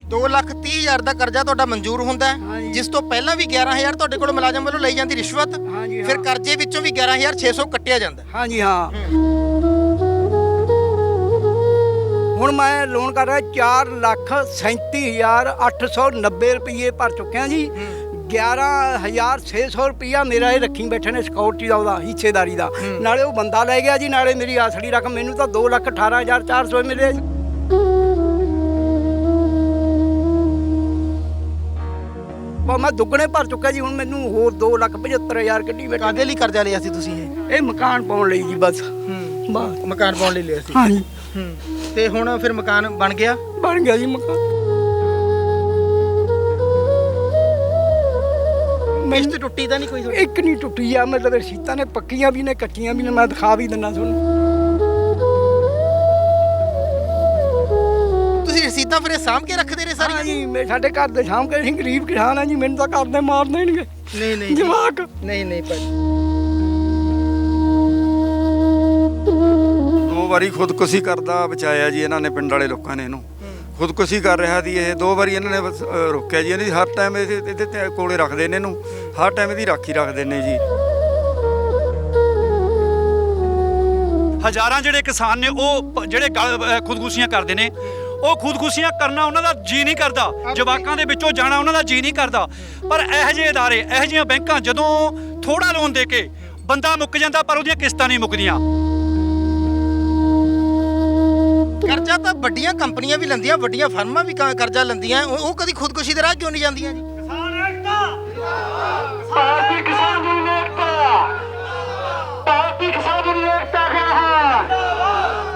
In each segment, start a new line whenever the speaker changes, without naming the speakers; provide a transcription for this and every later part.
2,30,000 ਦਾ ਕਰਜ਼ਾ ਤੁਹਾਡਾ ਮਨਜ਼ੂਰ ਹੁੰਦਾ ਹੈ,
ਹਾਂਜੀ।
ਜਿਸ ਤੋਂ ਪਹਿਲਾਂ ਵੀ 11,000 ਤੁਹਾਡੇ ਕੋਲ ਮੁਲਾਜ਼ਮ ਵੱਲੋਂ ਲਈ ਜਾਂਦੀ ਰਿਸ਼ਵਤ,
ਹਾਂਜੀ,
ਫਿਰ
ਹਾਂ।
ਕਰਜ਼ੇ ਵਿੱਚੋਂ ਵੀ 11,600 ਕੱਟਿਆ ਜਾਂਦਾ ਹੈ।
ਹਾਂਜੀ ਹਾਂ। ਹੁਣ ਮੈਂ ਲੋਨ ਕਰ ਰਿਹਾ 4,37,890 ਰੁਪਏ ਭਰ ਚੁੱਕਿਆ ਜੀ। 11,600 ਰੁਪਇਆ ਮੇਰਾ ਇਹ ਰੱਖੀ ਬੈਠੇ ਨੇ ਸਿਕਿਉਰਿਟੀ ਦਾ, ਉਹਦਾ ਹਿੱਸੇਦਾਰੀ ਦਾ। ਨਾਲੇ ਉਹ ਬੰਦਾ ਲੈ ਗਿਆ ਜੀ, ਨਾਲੇ ਮੇਰੀ ਅਸਲੀ ਰਕਮ ਮੈਨੂੰ ਤਾਂ 2,18,400 ਮਿਲਿਆ ਜੀ। ਮੈਂ ਦੁੱਗਣੇ ਭਰ ਚੁੱਕਾ ਜੀ। ਹੁਣ ਮੈਨੂੰ ਹੋਰ 2,75,000 ਕੱਢੀ ਬੈਠਾ।
ਕਾਹਦੇ ਲਈ ਕਰਜ਼ਾ ਲਿਆ ਸੀ ਤੁਸੀਂ
ਇਹ ਮਕਾਨ ਪਾਉਣ ਲਈ ਜੀ ਬਸ। ਬਸ
ਮਕਾਨ ਪਾਉਣ ਲਈ ਲਿਆ ਸੀ।
ਹਾਂਜੀ
ਤੇ ਹੁਣ ਫਿਰ ਮਕਾਨ ਬਣ ਗਿਆ?
ਬਣ ਗਿਆ ਜੀ ਮਕਾਨ।
ਕਿਸ਼ਤ ਟੁੱਟੀ ਤਾਂ ਨਹੀਂ ਕੋਈ ਤੁਹਾਡੀ?
ਇੱਕ ਨਹੀਂ ਟੁੱਟੀ ਆ, ਮਤਲਬ ਰਸੀਤਾਂ ਨੇ ਪੱਕੀਆਂ ਵੀ ਨੇ ਕੱਚੀਆਂ ਵੀ ਨੇ, ਮੈਂ ਦਿਖਾ ਵੀ ਦਿੰਦਾ ਤੁਹਾਨੂੰ।
ਤੁਸੀਂ ਰਸੀਦਾਂ ਫਿਰ ਇਹ ਸਾਂਭ ਕੇ ਰੱਖਦੇ ਰਹੇ ਸਾਰੀਆਂ?
ਜੀ ਮੈਂ ਸਾਡੇ ਘਰ ਦੇ ਸਾਹਮਣੇ ਅਸੀਂ ਗਰੀਬ ਕਿਸਾਨ ਆ ਜੀ, ਮੈਨੂੰ ਤਾਂ ਘਰ ਦੇ ਮਾਰ ਦੇਣਗੇ।
ਨਹੀਂ ਨਹੀਂ
ਜਵਾਕ
ਨਹੀਂ ਭਾਈ।
2 ਵਾਰੀ ਖੁਦਕੁਸ਼ੀ ਕਰਦਾ ਬਚਾਇਆ ਜੀ ਇਹਨਾਂ ਨੇ, ਪਿੰਡ ਵਾਲੇ ਲੋਕਾਂ ਨੇ ਇਹਨੂੰ। ਖੁਦਕੁਸ਼ੀ ਕਰ ਰਿਹਾ ਸੀ ਇਹ, 2 ਵਾਰੀ ਇਹਨਾਂ ਨੇ ਰੋਕਿਆ ਜੀ। ਇਹਦੀ ਹਰ ਟਾਈਮ ਇਹਦੇ ਤੇ ਕੋਲੇ ਰੱਖਦੇ ਨੇ ਇਹਨੂੰ, ਹਰ ਟਾਈਮ ਇਹਦੀ ਰਾਖੀ ਰੱਖਦੇ ਨੇ ਜੀ।
ਹਜ਼ਾਰਾਂ ਜਿਹੜੇ ਕਿਸਾਨ ਨੇ ਉਹ ਜਿਹੜੇ ਖੁਦਕੁਸ਼ੀਆਂ ਕਰਦੇ ਨੇ, ਉਹ ਖੁਦਕੁਸ਼ੀਆਂ ਕਰਨਾ ਉਹਨਾਂ ਦਾ ਜੀ ਨਹੀਂ ਕਰਦਾ, ਜਵਾਕਾਂ ਦੇ ਵਿੱਚੋਂ ਜਾਣਾ ਉਹਨਾਂ ਦਾ ਜੀ ਨਹੀਂ ਕਰਦਾ। ਪਰ ਇਹੋ ਜਿਹੇ ਅਦਾਰੇ, ਇਹੋ ਜਿਹੀਆਂ ਬੈਂਕਾਂ ਜਦੋਂ ਥੋੜਾ ਲੋਨ ਦੇ ਕੇ ਬੰਦਾ ਮੁੱਕ ਜਾਂਦਾ, ਪਰ ਉਹਦੀਆਂ ਕਿਸ਼ਤਾਂ ਨਹੀਂ ਮੁੱਕਦੀਆਂ।
ਕਰਜ਼ਾ ਤਾਂ ਵੱਡੀਆਂ ਕੰਪਨੀਆਂ ਵੀ ਲੈਂਦੀਆਂ, ਵੱਡੀਆਂ ਫਰਮਾਂ ਵੀ ਕਰਜ਼ਾ ਲੈਂਦੀਆਂ, ਉਹ ਕਦੀ ਖੁਦਕੁਸ਼ੀ ਦੇ ਰਾਹ ਕਿਉਂ ਨਹੀਂ ਜਾਂਦੀਆਂ ਜੀ?
ਕਿਸਾਨ ਏਕਤਾ, ਭਾਰਤੀ ਕਿਸਾਨ ਦੀ ਏਕਤਾ, ਭਾਰਤੀ ਕਿਸਾਨ ਦੀ ਏਕਤਾ ਖੜਾ,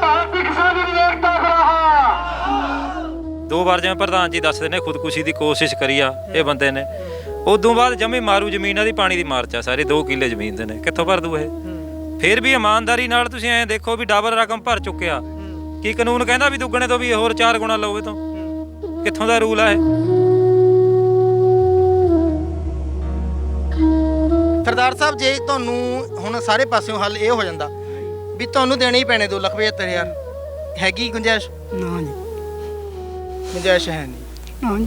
ਭਾਰਤੀ ਕਿਸਾਨ ਦੀ ਏਕਤਾ ਖੜਾ।
2 ਵਾਰ ਜਿਵੇਂ ਪ੍ਰਧਾਨ ਜੀ ਦੱਸਦੇ ਨੇ ਖੁਦਕੁਸ਼ੀ ਦੀ ਕੋਸ਼ਿਸ਼ ਕਰੀ ਆ ਇਹ ਬੰਦੇ ਨੇ, ਉਦੋਂ ਬਾਅਦ ਜਮੀ ਮਾਰੂ ਜ਼ਮੀਨਾਂ ਦੀ ਪਾਣੀ ਦੀ ਮਾਰ 'ਚ ਆ ਸਾਰੇ। 2 ਕਿੱਲੇ ਜ਼ਮੀਨ ਦੇ ਨੇ, ਕਿੱਥੋਂ ਭਰ ਦੂ ਇਹ? ਫਿਰ ਵੀ ਇਮਾਨਦਾਰੀ ਨਾਲ ਤੁਸੀਂ ਐਂ ਦੇਖੋ ਵੀ ਡਬਲ ਰਕਮ ਭਰ ਚੁੱਕਿਆ। ਕੀ ਕਾਨੂੰਨ ਕਹਿੰਦਾ ਵੀ ਦੁੱਗਣੇ ਤੋਂ ਵੀ ਹੋਰ 4 ਗੁਣਾ ਲਓ? ਇਹ ਤੋਂ ਕਿੱਥੋਂ ਦਾ ਰੂਲ ਆ ਇਹ?
ਸਰਦਾਰ ਸਾਹਿਬ, ਜੇ ਤੁਹਾਨੂੰ ਹੁਣ ਸਾਰੇ ਪਾਸਿਓਂ ਹੱਲ ਇਹ ਹੋ ਜਾਂਦਾ ਵੀ ਤੁਹਾਨੂੰ ਦੇਣੇ ਹੀ ਪੈਣੇ 2,75,000, ਹੈਗੀ ਗੁੰਜਾਇਸ਼?
ਨਾ ਜੀ,
ਗੁੰਜਾਇਸ਼ ਹੈ ਨਹੀਂ।
ਨਾ ਜੀ।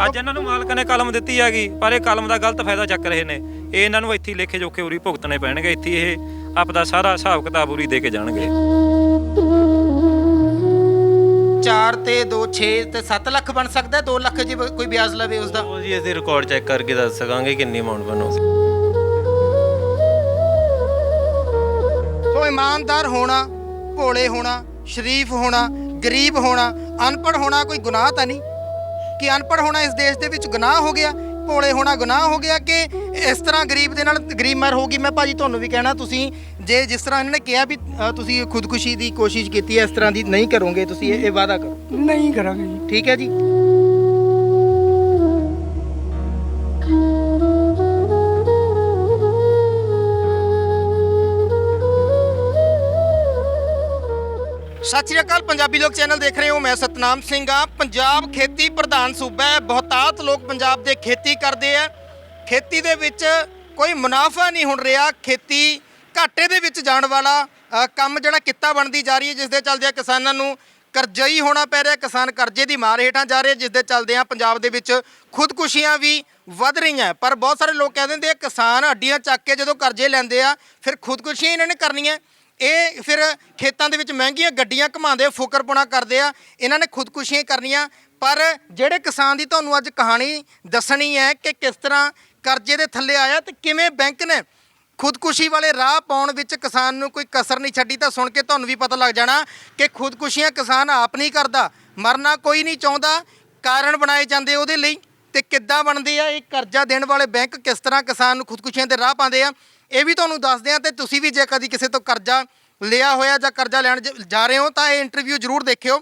ਅੱਜ ਇਹਨਾਂ ਨੂੰ ਮਾਲਕ ਨੇ ਕਲਮ ਦਿੱਤੀ ਹੈਗੀ, ਪਰ ਇਹ ਕਲਮ ਦਾ ਗਲਤ ਫਾਇਦਾ ਚੱਕ ਰਹੇ ਨੇ। ਇਹ ਇਹਨਾਂ ਨੂੰ ਇੱਥੇ ਲੇਖੇ ਜੋਖੇ ਉਰੀ ਭੁਗਤਣੇ ਪੈਣਗੇ। ਇੱਥੇ ਇਹ ਆਪਦਾ ਸਾਰਾ ਹਿਸਾਬ ਕਿਤਾਬ ਉਰੀ ਦੇ ਕੇ ਜਾਣਗੇ।
4 ਤੇ 2 6 ਤੇ 7 ਲੱਖ ਬਣ ਸਕਦਾ। 2 ਲੱਖ ਜੇ ਕੋਈ ਵਿਆਜ ਲਵੇ ਉਸਦਾ?
ਉਹ ਜੀ ਅਸੀਂ ਰਿਕਾਰਡ ਚੈੱਕ ਕਰਕੇ ਦੱਸ ਸਕਾਂਗੇ ਕਿੰਨੀ ਅਮਾਉਂਟ ਬਣੂ।
ਸੋ ਇਮਾਨਦਾਰ ਹੋਣਾ, ਭੋਲੇ ਹੋਣਾ, ਸ਼ਰੀਫ ਹੋਣਾ, ਗਰੀਬ ਹੋਣਾ, ਅਨਪੜ੍ਹ ਹੋਣਾ ਕੋਈ ਗੁਨਾਹ ਤਾਂ ਨਹੀਂ? ਕਿ ਅਨਪੜ੍ਹ ਹੋਣਾ ਇਸ ਦੇਸ਼ ਦੇ ਵਿੱਚ ਗੁਨਾਹ ਹੋ ਗਿਆ, ਭੋਲੇ ਹੋਣਾ ਗੁਨਾਹ ਹੋ ਗਿਆ? ਕਿ ਇਸ ਤਰ੍ਹਾਂ ਗਰੀਬ ਦੇ ਨਾਲ ਗਰੀਬ ਮਰ ਹੋਊਗੀ? ਮੈਂ ਭਾਜੀ ਤੁਹਾਨੂੰ ਵੀ ਕਹਿਣਾ, ਤੁਸੀਂ ਜੇ ਜਿਸ ਤਰ੍ਹਾਂ ਇਹਨਾਂ ਨੇ ਕਿਹਾ ਵੀ ਤੁਸੀਂ ਖੁਦਕੁਸ਼ੀ ਦੀ ਕੋਸ਼ਿਸ਼ ਕੀਤੀ ਹੈ, ਇਸ ਤਰ੍ਹਾਂ ਦੀ ਨਹੀਂ ਕਰੋਗੇ ਤੁਸੀਂ, ਇਹ ਵਾਅਦਾ ਕਰੋ।
ਨਹੀਂ ਕਰਾਂਗੇ ਜੀ।
ਠੀਕ ਹੈ ਜੀ। ਸਤਿ ਸ਼੍ਰੀ ਅਕਾਲ, ਪੰਜਾਬੀ ਲੋਕ ਚੈਨਲ ਦੇਖ ਰਹੇ ਹੋ। ਮੈਂ ਸਤਨਾਮ ਸਿੰਘ ਆ। ਪੰਜਾਬ ਖੇਤੀ ਪ੍ਰਧਾਨ ਸੂਬਾ ਹੈ। ਬਹੁਤਾਤ ਲੋਕ ਪੰਜਾਬ ਦੇ ਖੇਤੀ ਕਰਦੇ ਆ। ਖੇਤੀ ਦੇ ਵਿੱਚ ਕੋਈ ਮੁਨਾਫਾ ਨਹੀਂ ਹੁਣ ਰਿਹਾ। ਖੇਤੀ ਘਾਟੇ ਦੇ ਵਿੱਚ ਜਾਣ ਵਾਲਾ ਕੰਮ ਜਿਹੜਾ ਕਿੱਤਾ ਬਣਦੀ ਜਾ ਰਹੀ ਹੈ, ਜਿਸ ਦੇ ਚੱਲਦਿਆਂ ਕਿਸਾਨਾਂ ਨੂੰ ਕਰਜ਼ਈ ਹੋਣਾ ਪੈ ਰਿਹਾ। ਕਿਸਾਨ ਕਰਜ਼ੇ ਦੀ ਮਾਰ ਹੇਠਾਂ ਜਾ ਰਹੇ, ਜਿਸ ਦੇ ਚੱਲਦਿਆਂ ਪੰਜਾਬ ਦੇ ਵਿੱਚ ਖੁਦਕੁਸ਼ੀਆਂ ਵੀ ਵੱਧ ਰਹੀਆਂ। ਪਰ ਬਹੁਤ ਸਾਰੇ ਲੋਕ ਕਹਿ ਦਿੰਦੇ ਆ ਕਿਸਾਨ ਅੱਡੀਆਂ ਚੱਕ ਕੇ ਜਦੋਂ ਕਰਜ਼ੇ ਲੈਂਦੇ ਆ ਫਿਰ ਖੁਦਕੁਸ਼ੀਆਂ ਇਹਨਾਂ ਨੇ ਕਰਨੀਆਂ। ਇਹ ਫਿਰ ਖੇਤਾਂ ਦੇ ਵਿੱਚ ਮਹਿੰਗੀਆਂ ਗੱਡੀਆਂ ਘੁਮਾਉਂਦੇ, ਫੁਕਰਪੁਣਾ ਕਰਦੇ ਆ, ਇਹਨਾਂ ਨੇ ਖੁਦਕੁਸ਼ੀਆਂ ਕਰਨੀਆਂ। ਪਰ ਜਿਹੜੇ ਕਿਸਾਨ ਦੀ ਤੁਹਾਨੂੰ ਅੱਜ ਕਹਾਣੀ ਦੱਸਣੀ ਹੈ ਕਿ ਕਿਸ ਤਰ੍ਹਾਂ ਕਰਜ਼ੇ ਦੇ ਥੱਲੇ ਆਇਆ ਤੇ ਕਿਵੇਂ ਬੈਂਕ ਨੇ ਖੁਦਕੁਸ਼ੀ ਵਾਲੇ ਰਾਹ ਪਾਉਣ ਵਿੱਚ ਕਿਸਾਨ ਨੂੰ ਕੋਈ ਕਸਰ ਨਹੀਂ ਛੱਡੀ, ਤਾਂ ਸੁਣ ਕੇ ਤੁਹਾਨੂੰ ਵੀ ਪਤਾ ਲੱਗ ਜਾਣਾ ਕਿ ਖੁਦਕੁਸ਼ੀਆਂ ਕਿਸਾਨ ਆਪ ਨਹੀਂ ਕਰਦਾ, ਮਰਨਾ ਕੋਈ ਨਹੀਂ ਚਾਹੁੰਦਾ, ਕਾਰਨ ਬਣਾਏ ਜਾਂਦੇ ਉਹਦੇ ਲਈ। ਤੇ ਕਿੱਦਾਂ ਬਣਦੇ ਆ ਇਹ ਕਰਜ਼ਾ ਦੇਣ ਵਾਲੇ ਬੈਂਕ, ਕਿਸ ਤਰ੍ਹਾਂ ਕਿਸਾਨ ਨੂੰ ਖੁਦਕੁਸ਼ੀਆਂ ਦੇ ਰਾਹ ਪਾਉਂਦੇ ਆ, ਇਹ ਵੀ ਤੁਹਾਨੂੰ ਦੱਸਦੇ ਆ। ਤੇ ਤੁਸੀਂ ਵੀ ਜੇ ਕਦੀ ਕਿਸੇ ਤੋਂ ਕਰਜ਼ਾ ਲਿਆ ਹੋਇਆ ਜਾਂ ਕਰਜ਼ਾ ਲੈਣ ਜਾ ਰਹੇ ਹੋ ਤਾਂ ਇਹ ਇੰਟਰਵਿਊ ਜ਼ਰੂਰ ਦੇਖਿਓ,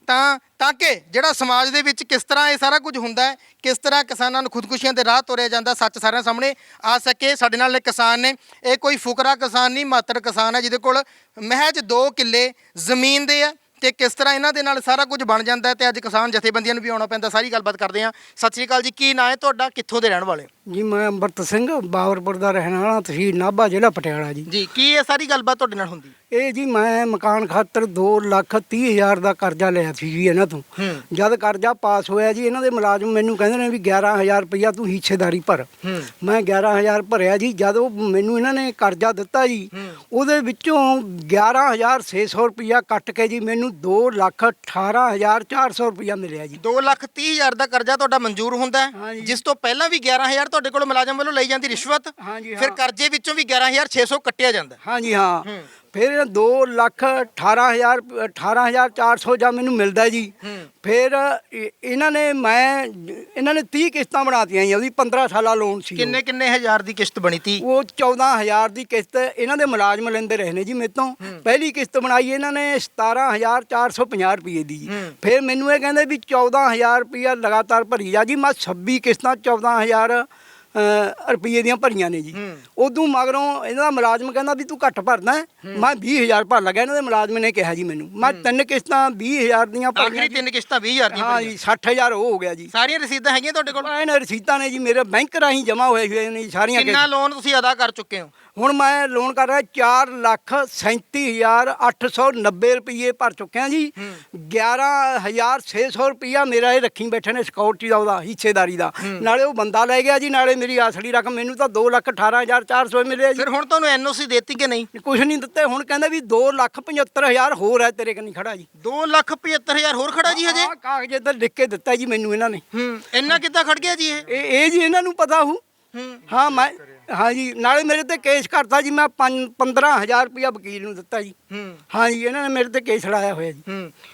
ਤਾਂ ਕਿ ਜਿਹੜਾ ਸਮਾਜ ਦੇ ਵਿੱਚ ਕਿਸ ਤਰ੍ਹਾਂ ਇਹ ਸਾਰਾ ਕੁਝ ਹੁੰਦਾ ਹੈ, ਕਿਸ ਤਰ੍ਹਾਂ ਕਿਸਾਨਾਂ ਨੂੰ ਖੁਦਕੁਸ਼ੀਆਂ ਦੇ ਰਾਹ ਤੋਰਿਆ ਜਾਂਦਾ, ਸੱਚ ਸਾਰਿਆਂ ਸਾਹਮਣੇ ਆ ਸਕੇ। ਸਾਡੇ ਨਾਲ ਇੱਕ ਕਿਸਾਨ ਨੇ, ਇਹ ਕੋਈ ਫੁਕਰਾ ਕਿਸਾਨ ਨਹੀਂ, ਮਾਤਰ ਕਿਸਾਨ ਹੈ ਜਿਹਦੇ ਕੋਲ ਮਹਿਜ 2 ਕਿੱਲੇ ਜ਼ਮੀਨ ਦੇ ਆ ਤੇ ਕਿਸ ਤਰ੍ਹਾਂ ਇਹਨਾਂ ਦੇ ਨਾਲ ਸਾਰਾ ਕੁਝ ਬਣ ਜਾਂਦਾ ਹੈ। ਤੇ ਅੱਜ ਕਿਸਾਨ ਜਥੇਬੰਦੀਆਂ ਨੂੰ ਵੀ ਆਉਣਾ ਪੈਂਦਾ। ਸਾਰੀ ਗੱਲਬਾਤ ਕਰਦੇ ਹਾਂ। ਸਤਿ ਸ਼੍ਰੀ ਅਕਾਲ ਜੀ, ਕੀ ਨਾਂ ਹੈ ਤੁਹਾਡਾ, ਕਿੱਥੋਂ ਦੇ ਰਹਿਣ ਵਾਲੇ?
ਜੀ ਮੈਂ ਅੰਮ੍ਰਿਤ ਸਿੰਘ ਬਾਬਰਪੁਰ ਦਾ ਰਹਿਣ ਵਾਲਾ, ਤਹਿਸੀਲ ਨਾਭਾ, ਜ਼ਿਲ੍ਹਾ ਪਟਿਆਲਾ ਜੀ।
ਜੀ ਕੀ ਇਹ ਸਾਰੀ ਗੱਲਬਾਤ ਤੁਹਾਡੇ ਨਾਲ ਹੁੰਦੀ?
ਇਹ ਜੀ ਮੈਂ ਮਕਾਨ ਖਾਤਰ 2,30,000 ਦਾ ਕਰਜ਼ਾ ਲਿਆ ਸੀ ਜੀ ਇਹਨਾਂ ਤੋਂ। ਜਦ ਕਰਜ਼ਾ ਪਾਸ ਹੋਇਆ ਜੀ, ਇਹਨਾਂ ਦੇ ਮੁਲਾਜ਼ਮ ਮੈਨੂੰ ਕਹਿੰਦੇ ਨੇ ਵੀ 11,000 ਰੁਪਈਆ ਤੂੰ ਹਿੱਸੇਦਾਰੀ ਭਰ। ਮੈਂ 11,000 ਭਰਿਆ ਜੀ। ਜਦ ਉਹ ਮੈਨੂੰ ਇਹਨਾਂ ਨੇ ਕਰਜ਼ਾ ਦਿੱਤਾ ਜੀ, ਉਹਦੇ ਵਿੱਚੋਂ 11,600 ਰੁਪਈਆ ਕੱਟ ਕੇ ਜੀ ਮੈਨੂੰ 2,18,400 ਰੁਪਈਆ ਮਿਲਿਆ ਜੀ।
2,30,000 ਦਾ ਕਰਜ਼ਾ ਤੁਹਾਡਾ ਮਨਜ਼ੂਰ ਹੁੰਦਾ ਹੈ,
ਹਾਂਜੀ।
ਜਿਸ ਤੋਂ ਪਹਿਲਾਂ ਵੀ 11,000 ਤੁਹਾਡੇ ਕੋਲ ਮੁਲਾਜ਼ਮ ਵੱਲੋਂ ਲਈ ਜਾਂਦੀ ਰਿਸ਼ਵਤ,
ਹਾਂਜੀ,
ਫਿਰ
ਹਾਂ।
ਕਰਜ਼ੇ ਵਿੱਚੋਂ ਵੀ 11,600 ਕੱਟਿਆ ਜਾਂਦਾ।
ਹਾਂਜੀ ਹਾਂ। ਫਿਰ 2,18,400 ਜਾਂ ਮੈਨੂੰ ਮਿਲਦਾ ਜੀ। ਫਿਰ ਇਹਨਾਂ ਨੇ 30 ਕਿਸ਼ਤਾਂ ਬਣਾਤੀਆਂ ਜੀ। ਉਹਦੀ 15 ਸਾਲਾ ਲੋਨ ਸੀ।
ਕਿੰਨੇ ਕਿੰਨੇ ਹਜ਼ਾਰ ਦੀ ਕਿਸ਼ਤ ਬਣੀ ਤੀ?
ਉਹ 14,000 ਦੀ ਕਿਸ਼ਤ ਇਹਨਾਂ ਦੇ ਮੁਲਾਜ਼ਮ ਲੈਂਦੇ ਰਹੇ ਨੇ ਜੀ ਮੇਰੇ ਤੋਂ। ਪਹਿਲੀ ਕਿਸ਼ਤ ਬਣਾਈ ਇਹਨਾਂ ਨੇ 17,450 ਰੁਪਏ ਦੀ ਜੀ। ਫਿਰ ਮੈਨੂੰ ਇਹ ਕਹਿੰਦੇ ਵੀ 14,000 ਰੁਪਇਆ ਲਗਾਤਾਰ ਭਰੀ ਜਾ ਜੀ। ਮੈਂ 26 ਕਿਸ਼ਤਾਂ 14,000 ਰੁਪਏ ਦੀਆਂ ਭਰੀਆਂ ਨੇ ਜੀ। ਉਦੋਂ ਮਗਰੋਂ ਇਹਨਾਂ ਦਾ ਮੁਲਾਜ਼ਮ ਕਹਿੰਦਾ ਵੀ ਤੂੰ ਘੱਟ ਭਰਦਾ। ਮੈਂ 20,000 ਭਰ ਲੱਗਾ। ਇਹਨਾਂ ਦੇ ਮੁਲਾਜ਼ਮ ਨੇ ਕਿਹਾ ਜੀ ਮੈਨੂੰ। ਮੈਂ 3 ਕਿਸ਼ਤਾਂ 20,000 ਦੀਆਂ ਭਰੀਆਂ।
ਆਖਰੀ 3 ਕਿਸ਼ਤਾਂ 20,000 ਦੀਆਂ
ਹਾਂ ਜੀ, 60,000 ਉਹ ਹੋ ਗਿਆ ਜੀ।
ਸਾਰੀਆਂ ਰਸੀਦਾਂ ਹੈਗੀਆਂ ਤੁਹਾਡੇ ਕੋਲ?
ਇਹਨਾਂ ਰਸੀਦਾਂ ਨੇ ਜੀ ਮੇਰੇ ਬੈਂਕ ਰਾਹੀਂ ਜਮ੍ਹਾਂ ਹੋਏ ਹੋਏ ਨੇ ਸਾਰੀਆਂ।
ਕਿੰਨਾ ਲੋਨ ਤੁਸੀਂ ਅਦਾ ਕਰ ਚੁੱਕੇ ਹੋ?
ਹੁਣ ਮੈਂ ਲੋਨ ਕਰ ਰਿਹਾ 4,37,890 ਰੁਪਏ ਭਰ ਚੁੱਕਿਆ ਜੀ। 11,600 ਰੁਪਇਆ ਮੇਰਾ ਇਹ ਰੱਖੀ ਬੈਠੇ ਨੇ ਸਿਕਿਉਰਿਟੀ ਦਾ, ਉਹਦਾ ਹਿੱਸੇਦਾਰੀ ਦਾ। ਨਾਲੇ ਉਹ ਬੰਦਾ ਲੈ ਗਿਆ ਜੀ, ਨਾਲੇ ਮੇਰੀ ਅਸਲੀ ਰਕਮ। ਮੈਨੂੰ ਤਾਂ 2,18,400 ਮਿਲਿਆ ਜੀ।
ਫਿਰ ਹੁਣ ਤੁਹਾਨੂੰ ਐਨਓਸੀ ਦੇਤੀ ਕਿ ਨਹੀਂ?
ਕੁਛ ਨਹੀਂ ਦਿੱਤੇ। ਹੁਣ ਕਹਿੰਦੇ ਵੀ 2,75,000 ਹੋਰ ਹੈ ਤੇਰੇ ਕਨੀ ਖੜਾ ਜੀ।
2,75,000 ਹੋਰ ਖੜਾ ਜੀ ਹਜੇ?
ਆਹ ਕਾਗਜ਼ ਇੱਧਰ ਲਿਖ ਕੇ ਦਿੱਤਾ ਜੀ ਮੈਨੂੰ ਇਹਨਾਂ ਨੇ।
ਇੰਨਾ ਕਿੱਦਾਂ ਖੜ ਗਿਆ ਜੀ ਇਹ?
ਇਹ ਜੀ ਇਹਨਾਂ ਨੂੰ ਪਤਾ ਹੋ। ਹਾਂ ਮੈਂ ਹਾਂ ਜੀ, ਨਾਲੇ ਮੇਰੇ ਤੇ ਕੇਸ ਕਰਤਾ ਜੀ। ਮੈਂ 15,000 ਰੁਪਇਆ ਵਕੀਲ ਨੂੰ ਦਿੱਤਾ ਜੀ। ਹਾਂ ਜੀ, ਇਹਨਾਂ ਨੇ ਮੇਰੇ ਤੇ ਕੇਸ ਲਾਇਆ ਹੋਇਆ ਜੀ।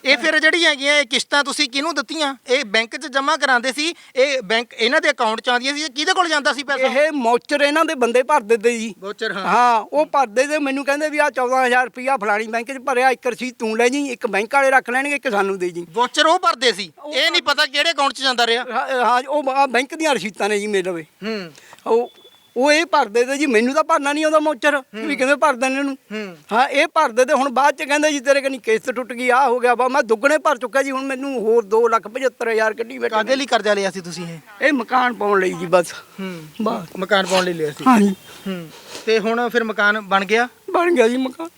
ਇਹ ਫਿਰ ਜਿਹੜੀਆਂ ਹੈਗੀਆਂ ਇਹ ਕਿਸ਼ਤਾਂ ਤੁਸੀਂ ਕਿਹਨੂੰ ਦਿੱਤੀਆਂ? ਇਹ ਬੈਂਕ 'ਚ ਜਮ੍ਹਾਂ ਕਰਾਉਂਦੇ ਸੀ? ਇਹ ਬੈਂਕ ਇਹਨਾਂ ਦੇ ਅਕਾਊਂਟ 'ਚ ਆਉਂਦੀਆਂ ਸੀ? ਕਿਹਦੇ ਕੋਲ ਜਾਂਦਾ ਸੀ ਪੈਸਾ?
ਇਹ ਮੌਚਰ ਇਹਨਾਂ ਦੇ ਬੰਦੇ ਭਰ ਦਿੰਦੇ ਜੀ।
ਵੋਚਰ, ਹਾਂ।
ਹਾਂ, ਉਹ ਭਰਦੇ ਤੇ ਮੈਨੂੰ ਕਹਿੰਦੇ ਵੀ ਆ 14,000 ਰੁਪਇਆ ਫਲਾਣੀ ਬੈਂਕ 'ਚ ਭਰਿਆ, ਇੱਕ ਰਸੀਦ ਤੂੰ ਲੈ ਜੀ, ਇੱਕ ਬੈਂਕ ਵਾਲੇ ਰੱਖ ਲੈਣਗੇ, ਇੱਕ ਸਾਨੂੰ ਦੇ ਜੀ।
ਵੋਚਰ ਉਹ ਭਰਦੇ ਸੀ? ਇਹ ਨਹੀਂ ਪਤਾ ਕਿਹੜੇ ਅਕਾਊਂਟ 'ਚ ਜਾਂਦਾ ਰਿਹਾ?
ਹਾਂ, ਉਹ ਆਹ ਬੈਂਕ ਦੀਆਂ ਰਸੀਦਾਂ ਨੇ ਜੀ ਮੇਰੇ ਲਵੇ। ਉਹ ਇਹ ਭਰਦੇ ਤੇ ਜੀ। ਮੈਨੂੰ ਤਾਂ ਭਰਨਾ ਨਹੀਂ ਆਉਂਦਾ ਮੌਚਰ ਵੀ ਕਿਵੇਂ ਭਰਦੇ ਨੇ ਇਹਨੂੰ। ਹਾਂ, ਇਹ ਭਰਦੇ ਤੇ ਹੁਣ ਬਾਅਦ 'ਚ ਕਹਿੰਦੇ ਜੀ ਤੇਰੇ ਕਨੀ ਕਿਸ਼ਤ ਟੁੱਟ ਗਈ, ਆ ਹੋ ਗਿਆ ਵਾ। ਮੈਂ ਦੁੱਗਣੇ ਭਰ ਚੁੱਕਾ ਜੀ। ਹੁਣ ਮੈਨੂੰ ਹੋਰ 2,75,000 ਕੱਢੀ ਬੈਠੇ।
ਕਾਹਦੇ ਲਈ ਕਰਜ਼ਾ ਲਿਆ ਸੀ ਤੁਸੀਂ
ਇਹ ਮਕਾਨ ਪਾਉਣ ਲਈ ਜੀ ਬਸ। ਬਸ
ਮਕਾਨ ਪਾਉਣ ਲਈ ਲਿਆ ਸੀ?
ਹਾਂਜੀ।
ਤੇ ਹੁਣ ਫਿਰ ਮਕਾਨ ਬਣ ਗਿਆ?
ਬਣ ਗਿਆ ਜੀ ਮਕਾਨ।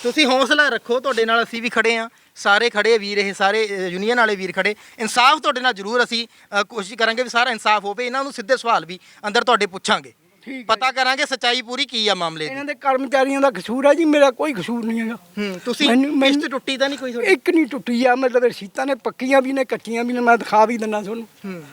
ਤੁਸੀਂ ਹੌਸਲਾ ਰੱਖੋ, ਤੁਹਾਡੇ ਨਾਲ ਅਸੀਂ ਵੀ ਖੜੇ ਹਾਂ, ਸਾਰੇ ਖੜੇ ਵੀਰ, ਇਹ ਸਾਰੇ ਯੂਨੀਅਨ ਵਾਲੇ ਵੀਰ ਖੜੇ। ਇਨਸਾਫ ਤੁਹਾਡੇ ਨਾਲ ਜ਼ਰੂਰ ਅਸੀਂ ਕੋਸ਼ਿਸ਼ ਕਰਾਂਗੇ ਵੀ ਸਾਰਾ ਇਨਸਾਫ ਹੋਵੇ। ਇਹਨਾਂ ਨੂੰ ਸਿੱਧੇ ਸਵਾਲ ਵੀ ਅੰਦਰ ਤੁਹਾਡੇ ਪੁੱਛਾਂਗੇ, ਪਤਾ ਕਰਾਂਗੇ ਸੱਚਾਈ ਪੂਰੀ ਕੀ ਆ ਮਾਮਲੇ ਦੀ।
ਇਹਨਾਂ ਦੇ ਕਰਮਚਾਰੀਆਂ ਦਾ ਕਸੂਰ ਹੈ ਜੀ, ਮੇਰਾ ਕੋਈ ਕਸੂਰ ਨਹੀਂ ਹੈਗਾ।
ਤੁਸੀਂ ਕਿਸ਼ਤ ਟੁੱਟੀ ਤਾਂ ਨਹੀਂ ਕੋਈ ਤੁਹਾਡੀ?
ਇੱਕ ਨਹੀਂ ਟੁੱਟੀ ਆ। ਮਤਲਬ ਰਸੀਦਾਂ ਨੇ ਪੱਕੀਆਂ ਵੀ ਨੇ, ਕੱਚੀਆਂ ਵੀ ਨੇ। ਮੈਂ ਦਿਖਾ ਵੀ ਦਿੰਦਾ ਤੁਹਾਨੂੰ।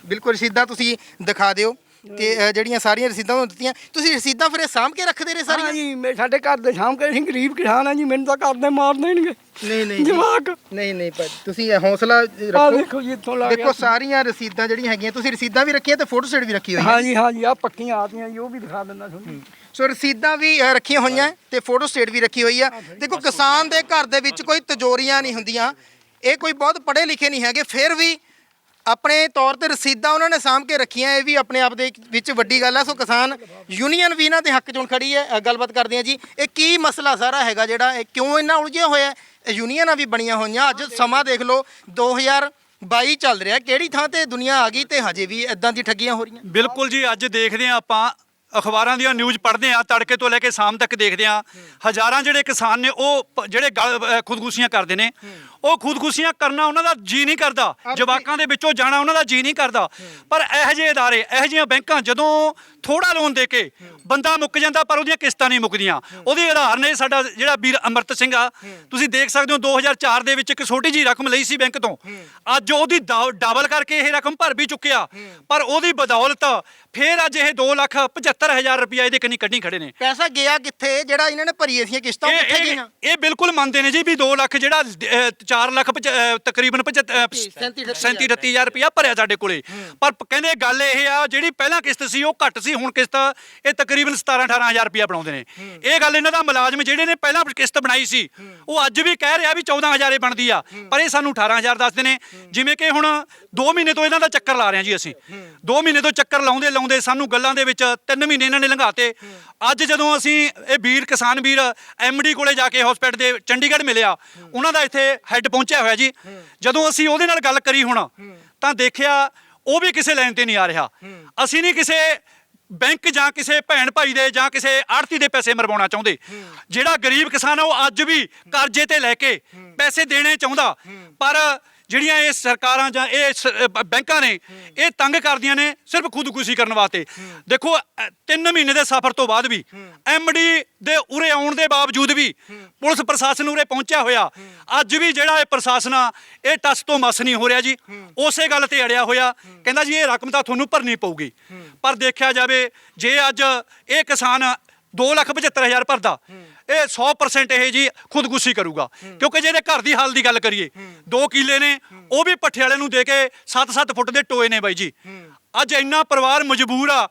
ਬਿਲਕੁਲ, ਰਸੀਦਾਂ ਤੁਸੀਂ ਦਿਖਾ ਦਿਓ ਕਿ ਜਿਹੜੀਆਂ ਸਾਰੀਆਂ ਰਸੀਦਾਂ ਤੁਹਾਨੂੰ ਦਿੱਤੀਆਂ। ਤੁਸੀਂ ਰਸੀਦਾਂ ਫਿਰ ਇਹ ਸਾਂਭ ਕੇ ਰੱਖਦੇ ਰਹੇ ਸਾਰੀਆਂ?
ਹਾਂ ਜੀ, ਸਾਡੇ ਘਰ ਦੇ ਸਾਂਭ ਕੇ। ਅਸੀਂ ਗਰੀਬ ਕਿਸਾਨ ਆ ਜੀ, ਮੈਨੂੰ ਤਾਂ ਘਰ ਦੇ ਮਾਰ ਦੇਣਗੇ।
ਨਹੀਂ
ਜਵਾਕ।
ਨਹੀਂ ਭਾਜੀ, ਤੁਸੀਂ ਹੌਸਲਾ
ਆ
ਰੱਖੋ।
ਦੇਖੋ ਜੀ, ਇੱਥੋਂ ਲਾ
ਦੇਖੋ ਸਾਰੀਆਂ ਰਸੀਦਾਂ ਜਿਹੜੀਆਂ ਹੈਗੀਆਂ, ਤੁਸੀਂ ਰਸੀਦਾਂ ਵੀ ਰੱਖੀਆਂ ਤੇ ਫੋਟੋ ਸਟੇਟ ਵੀ ਰੱਖੀ ਹੋਈ ਹੈ।
ਹਾਂ ਜੀ, ਆ ਪੱਕੀਆਂ ਆਤੀਆਂ ਜੀ, ਉਹ ਵੀ ਦਿਖਾ ਦਿੰਦਾ ਤੁਹਾਨੂੰ।
ਸੋ ਰਸੀਦਾਂ ਵੀ ਰੱਖੀਆਂ ਹੋਈਆਂ ਤੇ ਫੋਟੋ ਸਟੇਟ ਵੀ ਰੱਖੀ ਹੋਈ ਆ। ਦੇਖੋ, ਕਿਸਾਨ ਦੇ ਘਰ ਦੇ ਵਿੱਚ ਕੋਈ ਤਿਜੋਰੀਆਂ ਨਹੀਂ ਹੁੰਦੀਆਂ। ਇਹ ਕੋਈ ਬਹੁਤ ਪੜ੍ਹੇ ਲਿਖੇ ਨਹੀਂ ਹੈਗੇ, ਫਿਰ ਵੀ ਆਪਣੇ ਤੌਰ ਤੇ ਰਸੀਦਾਂ ਉਹਨਾਂ ਨੇ ਸਾਂਭ ਕੇ ਰੱਖੀਆਂ। ਇਹ ਵੀ ਆਪਣੇ ਆਪ ਦੇ ਵਿੱਚ ਵੱਡੀ ਗੱਲ ਹੈ। ਸੋ ਕਿਸਾਨ ਯੂਨੀਅਨ ਵੀ ਇਹਨਾਂ ਦੇ ਹੱਕ 'ਚ ਹੁਣ ਖੜੀ ਹੈ। ਗੱਲਬਾਤ ਕਰਦੇ ਹਾਂ ਜੀ, ਇਹ ਕੀ ਮਸਲਾ ਸਾਰਾ ਹੈਗਾ ਜਿਹੜਾ ਇਹ ਕਿਉਂ ਇੰਨਾ ਉਲਝਿਆ ਹੋਇਆ? ਯੂਨੀਅਨਾਂ ਵੀ ਬਣੀਆਂ ਹੋਈਆਂ। ਅੱਜ ਸਮਾਂ ਦੇਖ ਲਓ, 2022 ਚੱਲ ਰਿਹਾ, ਕਿਹੜੀ ਥਾਂ ਤੇ ਦੁਨੀਆ ਆ ਗਈ ਤੇ ਹਜੇ ਵੀ ਇਦਾਂ ਦੀ ਠੱਗੀਆਂ ਹੋ ਰਹੀਆਂ।
ਬਿਲਕੁਲ ਜੀ, ਅੱਜ ਦੇਖਦੇ ਹਾਂ ਆਪਾਂ ਅਖਬਾਰਾਂ ਦੀਆਂ ਨਿਊਜ਼ ਪੜ੍ਹਦੇ ਆ, ਤੜਕੇ ਤੋਂ ਲੈ ਕੇ ਸ਼ਾਮ ਤੱਕ ਦੇਖਦੇ ਆ। ਹਜ਼ਾਰਾਂ ਜਿਹੜੇ ਕਿਸਾਨ ਨੇ ਉਹ ਜਿਹੜੇ ਖੁਦਕੁਸ਼ੀਆਂ ਕਰਦੇ ਨੇ। ਉਹ ਖੁਦਕੁਸ਼ੀਆਂ ਕਰਨਾ ਉਹਨਾਂ ਦਾ ਜੀ ਨਹੀਂ ਕਰਦਾ, ਜਵਾਕਾਂ ਦੇ ਵਿੱਚੋਂ ਜਾਣਾ ਉਹਨਾਂ ਦਾ ਜੀ ਨਹੀਂ ਕਰਦਾ। ਪਰ ਇਹੋ ਜਿਹੇ ਅਦਾਰੇ, ਇਹੋ ਜਿਹੀਆਂ ਬੈਂਕਾਂ ਜਦੋਂ ਥੋੜਾ ਲੋਨ ਦੇ ਕੇ ਬੰਦਾ ਮੁੱਕ ਜਾਂਦਾ ਪਰ ਉਹਦੀਆਂ ਕਿਸ਼ਤਾਂ ਨਹੀਂ ਮੁੱਕਦੀਆਂ। ਉਹਦੀ ਉਦਾਹਰਨ ਇਹ ਸਾਡਾ ਜਿਹੜਾ ਵੀਰ ਅੰਮ੍ਰਿਤ ਸਿੰਘ ਆ, ਤੁਸੀਂ ਦੇਖ ਸਕਦੇ ਹੋ 2004 ਦੇ ਵਿੱਚ ਇੱਕ ਛੋਟੀ ਜਿਹੀ ਰਕਮ ਲਈ ਸੀ ਬੈਂਕ ਤੋਂ। ਅੱਜ ਉਹਦੀ ਡਬਲ ਕਰਕੇ ਇਹ ਰਕਮ ਭਰ ਵੀ ਚੁੱਕਿਆ। ਪਰ ਉਹਦੀ ਬਦੌਲਤ ਫਿਰ ਅੱਜ ਇਹ 2,75,000 ਰੁਪਇਆ ਇਹਦੇ ਕੰਨੀ ਕੱਢੀ ਖੜੇ ਨੇ।
ਪੈਸਾ ਗਿਆ ਕਿੱਥੇ ਜਿਹੜਾ ਇਹਨਾਂ ਨੇ ਭਰੀ ਸੀਆਂ ਕਿਸ਼ਤਾਂ? ਕਿੱਥੇ ਗਈਆਂ?
ਇਹ ਬਿਲਕੁਲ ਮੰਨਦੇ ਨੇ ਜੀ ਵੀ 2 ਲੱਖ ਜਿਹੜਾ 4 ਲੱਖ ਤਕਰੀਬਨ 37-38,000 ਰੁਪਇਆ ਭਰਿਆ ਸਾਡੇ ਕੋਲੇ। ਪਰ ਕਹਿੰਦੇ ਗੱਲ ਇਹ ਆ, ਜਿਹੜੀ ਪਹਿਲਾਂ ਕਿਸ਼ਤ ਸੀ ਉਹ ਘੱਟ ਸੀ, ਹੁਣ ਕਿਸ਼ਤ ਇਹ ਤਕਰੀਬਨ 17-18,000 ਰੁਪਇਆ ਬਣਾਉਂਦੇ ਨੇ। ਇਹ ਗੱਲ ਇਹਨਾਂ ਦਾ ਮੁਲਾਜ਼ਮ ਜਿਹੜੇ ਨੇ ਪਹਿਲਾਂ ਕਿਸ਼ਤ ਬਣਾਈ ਸੀ ਉਹ ਅੱਜ ਵੀ ਕਹਿ ਰਿਹਾ ਵੀ 14,000 ਬਣਦੀ ਆ, ਪਰ ਇਹ ਸਾਨੂੰ 18,000 ਦੱਸਦੇ ਨੇ। ਜਿਵੇਂ ਕਿ ਹੁਣ 2 ਮਹੀਨੇ ਤੋਂ ਇਹਨਾਂ ਦਾ ਚੱਕਰ ਲਾ ਰਹੇ ਹਾਂ ਜੀ ਅਸੀਂ। 2 ਮਹੀਨੇ ਤੋਂ ਚੱਕਰ ਲਾਉਂਦੇ ਸਾਨੂੰ ਗੱਲਾਂ ਦੇ ਵਿੱਚ 3 ਮਹੀਨੇ ਇਹਨਾਂ ਨੇ ਲੰਘਾਤੇ। ਅੱਜ ਜਦੋਂ ਅਸੀਂ ਇਹ ਵੀਰ ਕਿਸਾਨ ਵੀਰ MD ਕੋਲੇ ਜਾ ਕੇ ਹਸਪੀਟਲ ਦੇ ਚੰਡੀਗੜ੍ਹ ਮਿਲਿਆ, ਉਹਨਾਂ ਦਾ ਇੱਥੇ ਹੈੱਡ ਪਹੁੰਚਿਆ ਹੋਇਆ ਜੀ। ਜਦੋਂ ਅਸੀਂ ਉਹਦੇ ਨਾਲ ਗੱਲ ਕਰੀ ਹੁਣ ਤਾਂ ਦੇਖਿਆ ਉਹ ਵੀ ਕਿਸੇ ਲਾਈਨ ਤੇ ਨਹੀਂ ਆ ਰਿਹਾ। ਅਸੀਂ ਨਹੀਂ ਕਿਸੇ ਬੈਂਕ ਜਾਂ ਕਿਸੇ ਭੈਣ ਭਾਈ ਦੇ ਜਾਂ ਕਿਸੇ ਆੜਤੀ ਦੇ ਪੈਸੇ ਮਰਵਾਉਣਾ ਚਾਹੁੰਦੇ। ਜਿਹੜਾ ਗਰੀਬ ਕਿਸਾਨ ਆ ਉਹ ਅੱਜ ਵੀ ਕਰਜ਼ੇ ਤੇ ਲੈ ਕੇ ਪੈਸੇ ਦੇਣੇ ਚਾਹੁੰਦਾ, ਪਰ ਜਿਹੜੀਆਂ ਇਹ ਸਰਕਾਰਾਂ ਜਾਂ ਇਹ ਬੈਂਕਾਂ ਨੇ ਇਹ ਤੰਗ ਕਰਦੀਆਂ ਨੇ ਸਿਰਫ ਖੁਦਕੁਸ਼ੀ ਕਰਨ ਵਾਸਤੇ। ਦੇਖੋ 3 ਮਹੀਨੇ ਦੇ ਸਫ਼ਰ ਤੋਂ ਬਾਅਦ ਵੀ ਐਮਡੀ ਦੇ ਉਰੇ ਆਉਣ ਦੇ ਬਾਵਜੂਦ ਵੀ ਪੁਲਿਸ ਪ੍ਰਸ਼ਾਸਨ ਉਰੇ ਪਹੁੰਚਿਆ ਹੋਇਆ ਅੱਜ ਵੀ ਜਿਹੜਾ ਇਹ ਪ੍ਰਸ਼ਾਸਨ ਆ ਇਹ ਟਸ ਤੋਂ ਮਸ ਨਹੀਂ ਹੋ ਰਿਹਾ ਜੀ, ਉਸੇ ਗੱਲ ਤੇ ਅੜਿਆ ਹੋਇਆ, ਕਹਿੰਦਾ ਜੀ ਇਹ ਰਕਮ ਤਾਂ ਤੁਹਾਨੂੰ ਭਰਨੀ ਪਊਗੀ। ਪਰ ਦੇਖਿਆ ਜਾਵੇ ਜੇ ਅੱਜ ਇਹ ਕਿਸਾਨ 2,75,000 ਭਰਦਾ, ਇਹ 100% ਇਹ ਜੀ ਖੁਦਕੁਸ਼ੀ ਕਰੂਗਾ, ਕਿਉਂਕਿ ਜੇ ਇਹਦੇ ਘਰ ਦੀ ਹਾਲ ਦੀ ਗੱਲ ਕਰੀਏ 2 ਕਿੱਲੇ ਨੇ ਉਹ ਵੀ ਪੱਠੇ ਵਾਲੇ ਨੂੰ ਦੇ ਕੇ 7-7 ਫੁੱਟ ਦੇ ਟੋਏ ਨੇ ਬਾਈ ਜੀ। ਅੱਜ ਇੰਨਾ ਪਰਿਵਾਰ ਮਜਬੂਰ ਆ,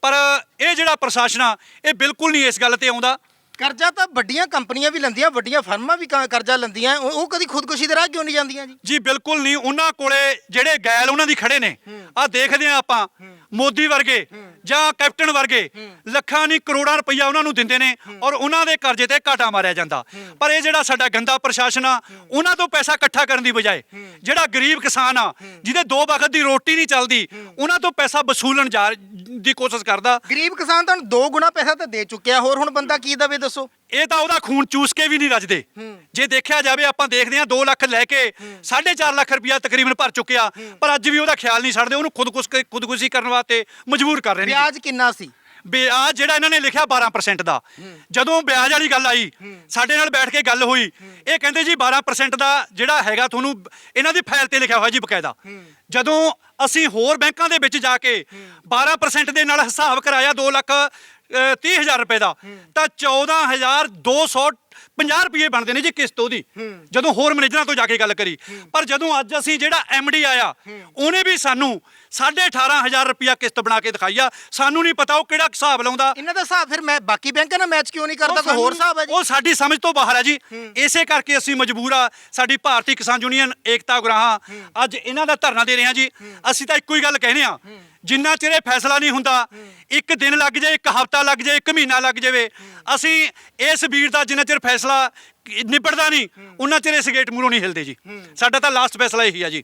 ਪਰ ਇਹ ਜਿਹੜਾ ਪ੍ਰਸ਼ਾਸਨ ਆ ਇਹ ਬਿਲਕੁਲ ਨਹੀਂ ਇਸ ਗੱਲ ਤੇ ਆਉਂਦਾ।
ਕਰਜ਼ਾ ਤਾਂ ਵੱਡੀਆਂ ਕੰਪਨੀਆਂ ਵੀ ਲੈਂਦੀਆਂ, ਵੱਡੀਆਂ ਫਰਮਾਂ ਵੀ ਕਰਜ਼ਾ ਲੈਂਦੀਆਂ, ਉਹ ਕਦੀ ਖੁਦਕੁਸ਼ੀ ਦੇ ਰਾਹ ਕਿਉਂ ਨਹੀਂ ਜਾਂਦੀਆਂ ਜੀ?
ਜੀ ਬਿਲਕੁਲ ਨਹੀਂ, ਉਹਨਾਂ ਕੋਲੇ ਜਿਹੜੇ ਗੈਲ ਉਹਨਾਂ ਦੀ ਖੜੇ ਨੇ, ਆ ਦੇਖਦੇ ਆ ਆਪਾਂ ਮੋਦੀ ਵਰਗੇ ਜਾਂ ਕੈਪਟਨ ਵਰਗੇ ਲੱਖਾਂ ਨਹੀਂ ਕਰੋੜਾਂ ਰੁਪਈਆ ਉਹਨਾਂ ਨੂੰ ਦਿੰਦੇ ਨੇ ਔਰ ਉਹਨਾਂ ਦੇ ਕਰਜ਼ੇ ਤੇ ਘਾਟਾ ਮਾਰਿਆ ਜਾਂਦਾ। ਪਰ ਇਹ ਜਿਹੜਾ ਸਾਡਾ ਗੰਦਾ ਪ੍ਰਸ਼ਾਸਨ ਆ ਉਹਨਾਂ ਤੋਂ ਪੈਸਾ ਇਕੱਠਾ ਕਰਨ ਦੀ ਬਜਾਏ ਜਿਹੜਾ ਗਰੀਬ ਕਿਸਾਨ ਆ ਜਿਹਦੇ 2 ਵਕਤ ਦੀ ਰੋਟੀ ਨਹੀਂ ਚੱਲਦੀ ਉਹਨਾਂ ਤੋਂ ਪੈਸਾ ਵਸੂਲਣ ਦੀ ਕੋਸ਼ਿਸ਼ ਕਰਦਾ।
ਗਰੀਬ ਕਿਸਾਨ ਤਾਂ 2 ਗੁਣਾ ਪੈਸਾ ਤਾਂ ਦੇ ਚੁੱਕਿਆ, ਹੋਰ ਹੁਣ ਬੰਦਾ ਕੀ ਦਵੇ ਦੱਸੋ?
ਇਹ ਤਾਂ ਉਹਦਾ ਖੂਨ ਚੂਸ ਕੇ ਵੀ ਨਹੀਂ ਰੱਜਦੇ। ਜੇ ਦੇਖਿਆ ਜਾਵੇ ਆਪਾਂ ਦੇਖਦੇ ਹਾਂ 2 ਲੱਖ ਲੈ ਕੇ 4.5 ਲੱਖ ਰੁਪਇਆ ਤਕਰੀਬਨ ਭਰ ਚੁੱਕਿਆ, ਪਰ ਅੱਜ ਵੀ ਉਹਦਾ ਖਿਆਲ ਨਹੀਂ ਛੱਡਦੇ, ਉਹਨੂੰ ਖੁਦਕੁਸ਼ੀ ਕਰਨ ਵਾਸਤੇ ਮਜਬੂਰ ਕਰ ਰਹੇ ਨੇ।
ਵਿਆਜ ਕਿੰਨਾ ਸੀ?
ਵਿਆਜ ਜਿਹੜਾ ਇਹਨਾਂ ਨੇ ਲਿਖਿਆ 12% ਦਾ। ਜਦੋਂ ਵਿਆਜ ਵਾਲੀ ਗੱਲ ਆਈ ਸਾਡੇ ਨਾਲ ਬੈਠ ਕੇ ਗੱਲ ਹੋਈ, ਇਹ ਕਹਿੰਦੇ ਜੀ 12% ਦਾ ਜਿਹੜਾ ਹੈਗਾ ਤੁਹਾਨੂੰ ਇਹਨਾਂ ਦੀ ਫਾਈਲ ਤੇ ਲਿਖਿਆ ਹੋਇਆ ਜੀ ਬਕਾਇਦਾ। ਜਦੋਂ ਅਸੀਂ ਹੋਰ ਬੈਂਕਾਂ ਦੇ ਵਿੱਚ ਜਾ ਕੇ 12% ਦੇ ਨਾਲ ਹਿਸਾਬ ਕਰਾਇਆ 2,30,000 ਰੁਪਏ ਦਾ, ਤਾਂ 14,250 ਰੁਪਏ ਬਣਦੇ ਨੇ ਜੀ ਕਿਸ਼ਤ ਉਹਦੀ, ਜਦੋਂ ਹੋਰ ਮੈਨੇਜਰਾਂ ਤੋਂ ਜਾ ਕੇ ਗੱਲ ਕਰੀ। ਪਰ ਜਦੋਂ ਅੱਜ ਅਸੀਂ ਜਿਹੜਾ ਐਮਡੀ ਆਇਆ ਉਹਨੇ ਵੀ ਸਾਨੂੰ 18,500 ਰੁਪਇਆ ਕਿਸ਼ਤ ਬਣਾ ਕੇ ਦਿਖਾਈ ਆ। ਸਾਨੂੰ ਨਹੀਂ ਪਤਾ ਉਹ ਕਿਹੜਾ ਹਿਸਾਬ ਲਾਉਂਦਾ।
ਇਹਨਾਂ ਦਾ ਹਿਸਾਬ ਫਿਰ ਮੈਂ ਬਾਕੀ ਬੈਂਕਾਂ ਨਾਲ ਮੈਚ ਕਿਉਂ ਨਹੀਂ ਕਰਦਾ? ਕੋਈ ਹੋਰ ਹਿਸਾਬ ਹੈ ਜੀ?
ਉਹ ਸਾਡੀ ਸਮਝ ਤੋਂ ਬਾਹਰ ਹੈ ਜੀ। ਇਸੇ ਕਰਕੇ ਅਸੀਂ ਮਜਬੂਰ ਆ। ਸਾਡੀ ਭਾਰਤੀ ਕਿਸਾਨ ਯੂਨੀਅਨ ਏਕਤਾ ਉਗਰਾਹਾਂ ਅੱਜ ਇਹਨਾਂ ਦਾ ਧਰਨਾ ਦੇ ਰਹੇ ਹਾਂ ਜੀ। ਅਸੀਂ ਤਾਂ ਇੱਕੋ ਹੀ ਗੱਲ ਕਹਿੰਦੇ ਆ, ਜਿੰਨਾ ਚਿਰ ਇਹ ਫੈਸਲਾ ਨਹੀਂ ਹੁੰਦਾ, 1 ਦਿਨ ਲੱਗ ਜਾਏ, 1 ਹਫ਼ਤਾ ਲੱਗ ਜਾਏ, 1 ਮਹੀਨਾ ਲੱਗ ਜਾਵੇ, ਅਸੀਂ ਇਸ ਵੀਰ ਦਾ ਜਿੰਨਾ ਚਿਰ ਫੈਸਲਾ ਨਿਬੜਦਾ ਨਹੀਂ ਉਹਨਾਂ ਚਿਰ ਇਸ ਗੇਟ ਮੂਹਰੋਂ ਨਹੀਂ ਹਿਲਦੇ ਜੀ। ਸਾਡਾ ਤਾਂ ਲਾਸਟ ਫੈਸਲਾ ਇਹੀ ਆ ਜੀ।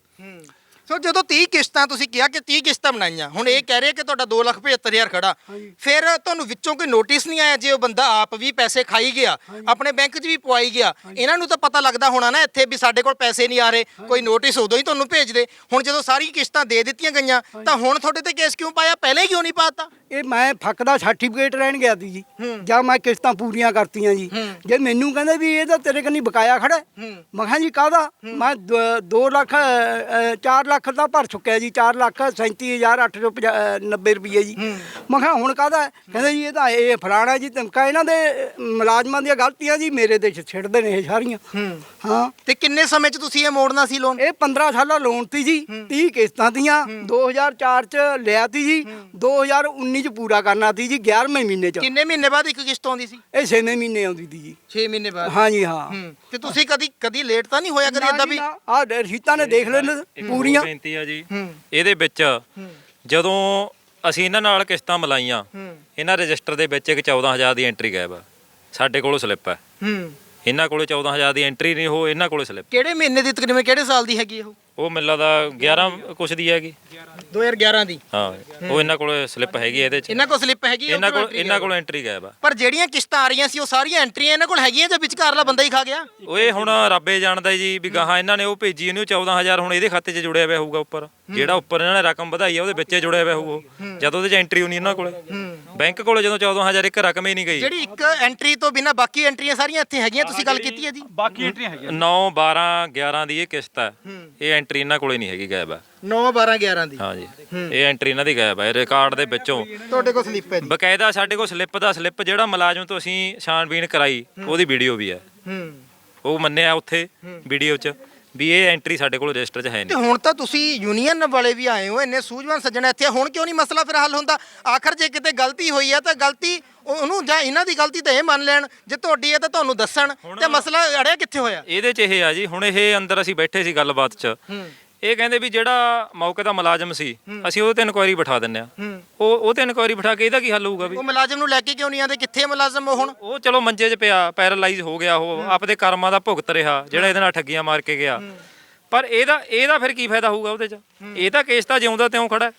ਸੋ ਜਦੋਂ 30 ਕਿਸ਼ਤਾਂ ਤੁਸੀਂ ਕਿਹਾ ਕਿ 30 ਕਿਸ਼ਤਾਂ ਬਣਾਈਆਂ, ਹੁਣ ਇਹ ਕਹਿ ਰਹੇ ਕਿ ਤੁਹਾਡਾ 2,75,000 ਖੜਾ, ਫਿਰ ਤੁਹਾਨੂੰ ਵਿੱਚੋਂ ਕੋਈ ਨੋਟਿਸ ਨਹੀਂ ਆਇਆ? ਜੇ ਉਹ ਬੰਦਾ ਆਪ ਵੀ ਪੈਸੇ ਖਾਈ ਗਿਆ, ਆਪਣੇ ਬੈਂਕ 'ਚ ਵੀ ਪਵਾਈ ਗਿਆ, ਇਹਨਾਂ ਨੂੰ ਤਾਂ ਪਤਾ ਲੱਗਦਾ ਹੋਣਾ ਨਾ ਇੱਥੇ ਵੀ ਸਾਡੇ ਕੋਲ ਪੈਸੇ ਨਹੀਂ ਆ ਰਹੇ, ਕੋਈ ਨੋਟਿਸ ਉਦੋਂ ਹੀ ਤੁਹਾਨੂੰ ਭੇਜਦੇ। ਹੁਣ ਜਦੋਂ ਸਾਰੀ ਕਿਸ਼ਤਾਂ ਦੇ ਦਿੱਤੀਆਂ ਗਈਆਂ ਤਾਂ ਹੁਣ ਤੁਹਾਡੇ ਤੇ ਕੇਸ ਕਿਉਂ ਪਾਇਆ? ਪਹਿਲੇ ਕਿਉਂ ਨਹੀਂ ਪਾਤਾ?
ਇਹ ਮੈਂ ਫੱਕ ਦਾ ਸਰਟੀਫਿਕੇਟ ਲੈਣ ਗਿਆ ਸੀ ਜੀ, ਜਾਂ ਮੈਂ ਕਿਸ਼ਤਾਂ ਪੂਰੀਆਂ ਕਰਤੀਆਂ ਜੀ। ਜੇ ਮੈਨੂੰ ਕਹਿੰਦੇ ਵੀ ਇਹ ਤਾਂ ਤੇਰੇ ਕੰਨੀ ਬਕਾਇਆ ਖੜਾ, ਮੈਂ ਕਿਹਾ ਜੀ ਕਾਹਦਾ? ਮੈਂ 4 ਲੱਖ ਦਾ ਭਰ ਚੁੱਕਿਆ ਜੀ, 4,37,890 ਰੁਪਏ ਜੀ। ਮੈਂ ਕਿਹਾ ਹੁਣ ਕਾਹਦਾ? ਕਹਿੰਦੇ ਜੀ ਇਹ ਤਾਂ ਇਹ ਫਲਾਣਾ ਜੀ ਧਮਕਾ, ਇਹਨਾਂ ਦੇ ਮੁਲਾਜ਼ਮਾਂ ਦੀਆਂ ਗਲਤੀਆਂ ਜੀ ਮੇਰੇ ਤੇ ਛਿੜਦੇ ਨੇ ਇਹ ਸਾਰੀਆਂ। ਹਾਂ,
ਤੇ ਕਿੰਨੇ ਸਮੇਂ 'ਚ ਤੁਸੀਂ ਇਹ ਮੋੜਨਾ ਸੀ ਲੋਨ?
ਇਹ 15 ਸਾਲਾ ਲੋਨ ਤੀ ਜੀ, 30 ਕਿਸ਼ਤਾਂ ਤੀਆਂ, 2004 ਚ ਲਿਆ ਤੀ ਜੀ, 2019 ਚ ਪੂਰਾ ਕਰਨਾ ਤੀ ਜੀ 11ਵੇਂ ਮਹੀਨੇ ਚ।
ਕਿੰਨੇ ਮਹੀਨੇ ਬਾਅਦ ਇੱਕ ਕਿਸ਼ਤ ਆਉਂਦੀ ਸੀ?
ਇਹ 6ਵੇਂ ਮਹੀਨੇ ਆਉਂਦੀ ਤੀ ਜੀ।
6 ਮਹੀਨੇ ਬਾਅਦ?
ਹਾਂ ਜੀ ਹਾਂ।
ਤੇ ਤੁਸੀਂ ਕਦੀ ਲੇਟ ਤਾਂ ਨਹੀਂ ਹੋਇਆ ਕਦੀ ਏਦਾਂ ਵੀ?
ਆਹ ਰਸੀਤਾਂ ਨੇ ਦੇਖ ਲੈਣ ਪੂਰੀਆਂ।
ਬੇਨਤੀ ਆ ਜੀ, ਇਹਦੇ ਵਿੱਚ ਜਦੋਂ ਅਸੀਂ ਇਹਨਾਂ ਨਾਲ ਕਿਸ਼ਤਾਂ ਮਿਲਾਈਆਂ, ਇਹਨਾਂ ਰਜਿਸਟਰ ਦੇ ਵਿੱਚ ਇੱਕ 14,000 ਦੀ ਐਂਟਰੀ ਗਾਇਬ ਆ। ਸਾਡੇ ਕੋਲੋਂ ਸਲਿੱਪ ਹੈ, ਇਹਨਾਂ ਕੋਲੇ 14,000 ਦੀ ਐਂਟਰੀ ਨਹੀਂ, ਉਹ ਇਹਨਾਂ ਕੋਲੇ ਸਲਿੱਪ।
ਕਿਹੜੇ ਮਹੀਨੇ ਦੀ ਤਕਰੀਬਨ, ਕਿਹੜੇ ਸਾਲ ਦੀ ਹੈਗੀ
ਉਹ ਮੈਨੂੰ ਲੱਗਦਾ 11 ਕੁਛ ਦੀ ਹੈਗੀ,
2011 ਦੀ।
ਹਾਂ, ਉਹ ਇਹਨਾਂ ਕੋਲੇ ਸਲਿੱਪ ਹੈਗੀ ਇਹਦੇ 'ਚ।
ਇਹਨਾਂ ਕੋਲ ਸਲਿੱਪ ਹੈਗੀ?
ਇਹਨਾਂ ਕੋਲ ਐਂਟਰੀ ਗਾਇਬ ਆ।
ਪਰ ਜਿਹੜੀਆਂ ਕਿਸ਼ਤਾਂ ਆ ਰਹੀਆਂ ਸੀ ਉਹ ਸਾਰੀਆਂ ਐਂਟਰੀਆਂ ਇਹਨਾਂ ਕੋਲ ਹੈਗੀਆਂ ਜਾਂ ਵਿਚਕਾਰਲਾ ਬੰਦਾ ਹੀ ਖਾ ਗਿਆ?
ਓਏ ਹੁਣ ਰੱਬੇ ਜਾਣਦਾ ਜੀ ਵੀ ਗਾਹਾਂ ਇਹਨਾਂ ਨੇ ਉਹ ਭੇਜੀ ਉਹਨੂੰ 14,000 ਹੁਣ ਇਹਦੇ ਖਾਤੇ 'ਚ ਜੁੜਿਆ ਪਿਆ ਹੋਊਗਾ ਉੱਪਰ, ਜਿਹੜਾ ਉੱਪਰ ਇਹਨਾਂ ਨੇ ਰਕਮ ਵਧਾਈ ਆ ਉਹਦੇ ਵਿੱਚ ਜੁੜਿਆ ਪਿਆ ਹੋਊ, ਜਦੋਂ ਉਹਦੇ 'ਚ ਐਂਟਰੀ ਹੋਣੀ ਇਹਨਾਂ ਕੋਲੇ। ਬੈਂਕ ਕੋਲੇ ਜਦੋਂ 14,000 ਇੱਕ ਰਕਮ ਹੀ ਨਹੀਂ ਗਈ।
ਜਿਹੜੀ ਇੱਕ ਐਂਟਰੀ ਤੋਂ ਬਿਨਾਂ ਬਾਕੀ ਐਂਟਰੀਆਂ ਸਾਰੀਆਂ ਇੱਥੇ ਹੈਗੀਆਂ, ਤੁਸੀਂ ਗੱਲ ਕੀਤੀ ਹੈ ਜੀ?
ਬਾਕੀ ਐਂਟਰੀਆਂ ਹੈਗੀਆਂ
9, 12, 11 ਦੀ ਇਹ ਕਿਸ਼ਤ ਹੈ, ਇਹ ਐਂਟਰੀ ਇਹਨਾਂ ਕੋਲੇ ਨਹੀਂ ਹੈਗੀ, ਗਾਇਬ ਆ।
9, 12, 11 ਦੀ?
ਹਾਂ ਜੀ, ਇਹ ਐਂਟਰੀ ਇਹਨਾਂ ਦੀ ਗਾਇਬ ਹੈ ਰਿਕਾਰਡ ਦੇ ਵਿੱਚੋਂ।
ਤੁਹਾਡੇ ਕੋਲ ਸਲਿੱਪ ਹੈ ਜੀ?
ਬਕਾਇਦਾ ਸਾਡੇ ਕੋਲ ਸਲਿੱਪ ਜਿਹੜਾ ਮੁਲਾਜ਼ਮ ਤੋਂ ਅਸੀਂ ਛਾਣਬੀਣ ਕਰਾਈ ਉਹਦੀ ਵੀਡੀਓ ਵੀ ਹੈ। ਉਹ ਮੰਨਿਆ ਉੱਥੇ ਵੀਡੀਓ 'ਚ ਵੀ ਇਹ ਐਂਟਰੀ ਸਾਡੇ ਕੋਲ ਰਜਿਸਟਰ 'ਚ ਹੈ
ਤੇ
ਨਹੀਂ।
ਹੁਣ ਤਾਂ ਤੁਸੀਂ ਯੂਨੀਅਨ ਵਾਲੇ ਵੀ ਆਏ ਹੋ, ਇੰਨੇ ਸੂਝਵਾਨ ਸੱਜਣ ਇੱਥੇ, ਹੁਣ ਕਿਉਂ ਨਹੀਂ ਮਸਲਾ ਫਿਰ ਹੱਲ ਹੁੰਦਾ? ਆਖਰ ਜੇ ਕਿਤੇ ਗਲਤੀ ਹੋਈ ਹੈ ਤਾਂ ਗਲਤੀ ਉਹਨੂੰ, ਜਾਂ ਇਹਨਾਂ ਦੀ ਗਲਤੀ ਤਾਂ ਇਹ ਮੰਨ ਲੈਣ, ਜੇ ਤੁਹਾਡੀ ਹੈ ਤਾਂ ਤੁਹਾਨੂੰ ਦੱਸਣ, ਤੇ ਮਸਲਾ ਅੜਿਆ ਕਿੱਥੇ ਹੋਇਆ?
ਇਹਦੇ 'ਚ ਇਹ ਆ ਜੀ, ਹੁਣ ਇਹ ਅੰਦਰ ਅਸੀਂ ਬੈਠੇ ਸੀ ਗੱਲਬਾਤ 'ਚ, ਇਹ ਕਹਿੰਦੇ ਵੀ ਜਿਹੜਾ ਮੌਕੇ ਦਾ ਮੁਲਾਜ਼ਮ ਸੀ ਅਸੀਂ ਉਹਦੇ ਤੇ ਇਨਕੁਆਇਰੀ ਬਿਠਾ ਦਿੰਨੇ ਆ। ਉਹ ਤੇ ਇਨਕੁਆਇਰੀ ਬਿਠਾ ਕੇ ਇਹਦਾ ਕੀ ਹੱਲ ਹੋਊਗਾ? ਵੀ
ਉਹ ਮੁਲਾਜ਼ਮ ਨੂੰ ਲੈ ਕੇ ਕਿਉਂ ਨਹੀਂ ਆਉਂਦੇ? ਕਿੱਥੇ ਮੁਲਾਜ਼ਮ ਹੁਣ?
ਉਹ ਚਲੋ ਮੰਜੇ 'ਚ ਪਿਆ, ਪੈਰਾਲਾਈਜ਼ ਹੋ ਗਿਆ, ਉਹ ਆਪਦੇ ਕਰਮਾਂ ਦਾ ਭੁਗਤ ਰਿਹਾ ਜਿਹੜਾ ਇਹਦੇ ਨਾਲ ਠੱਗੀਆਂ ਮਾਰ ਕੇ ਗਿਆ। ਪਰ ਇਹਦਾ ਫਿਰ ਕੀ ਫਾਇਦਾ ਹੋਊਗਾ ਉਹਦੇ 'ਚ? ਇਹ ਤਾਂ ਕੇਸ ਤਾਂ ਜਿਉਂਦਾ ਤਿਉਂ ਖੜਾ।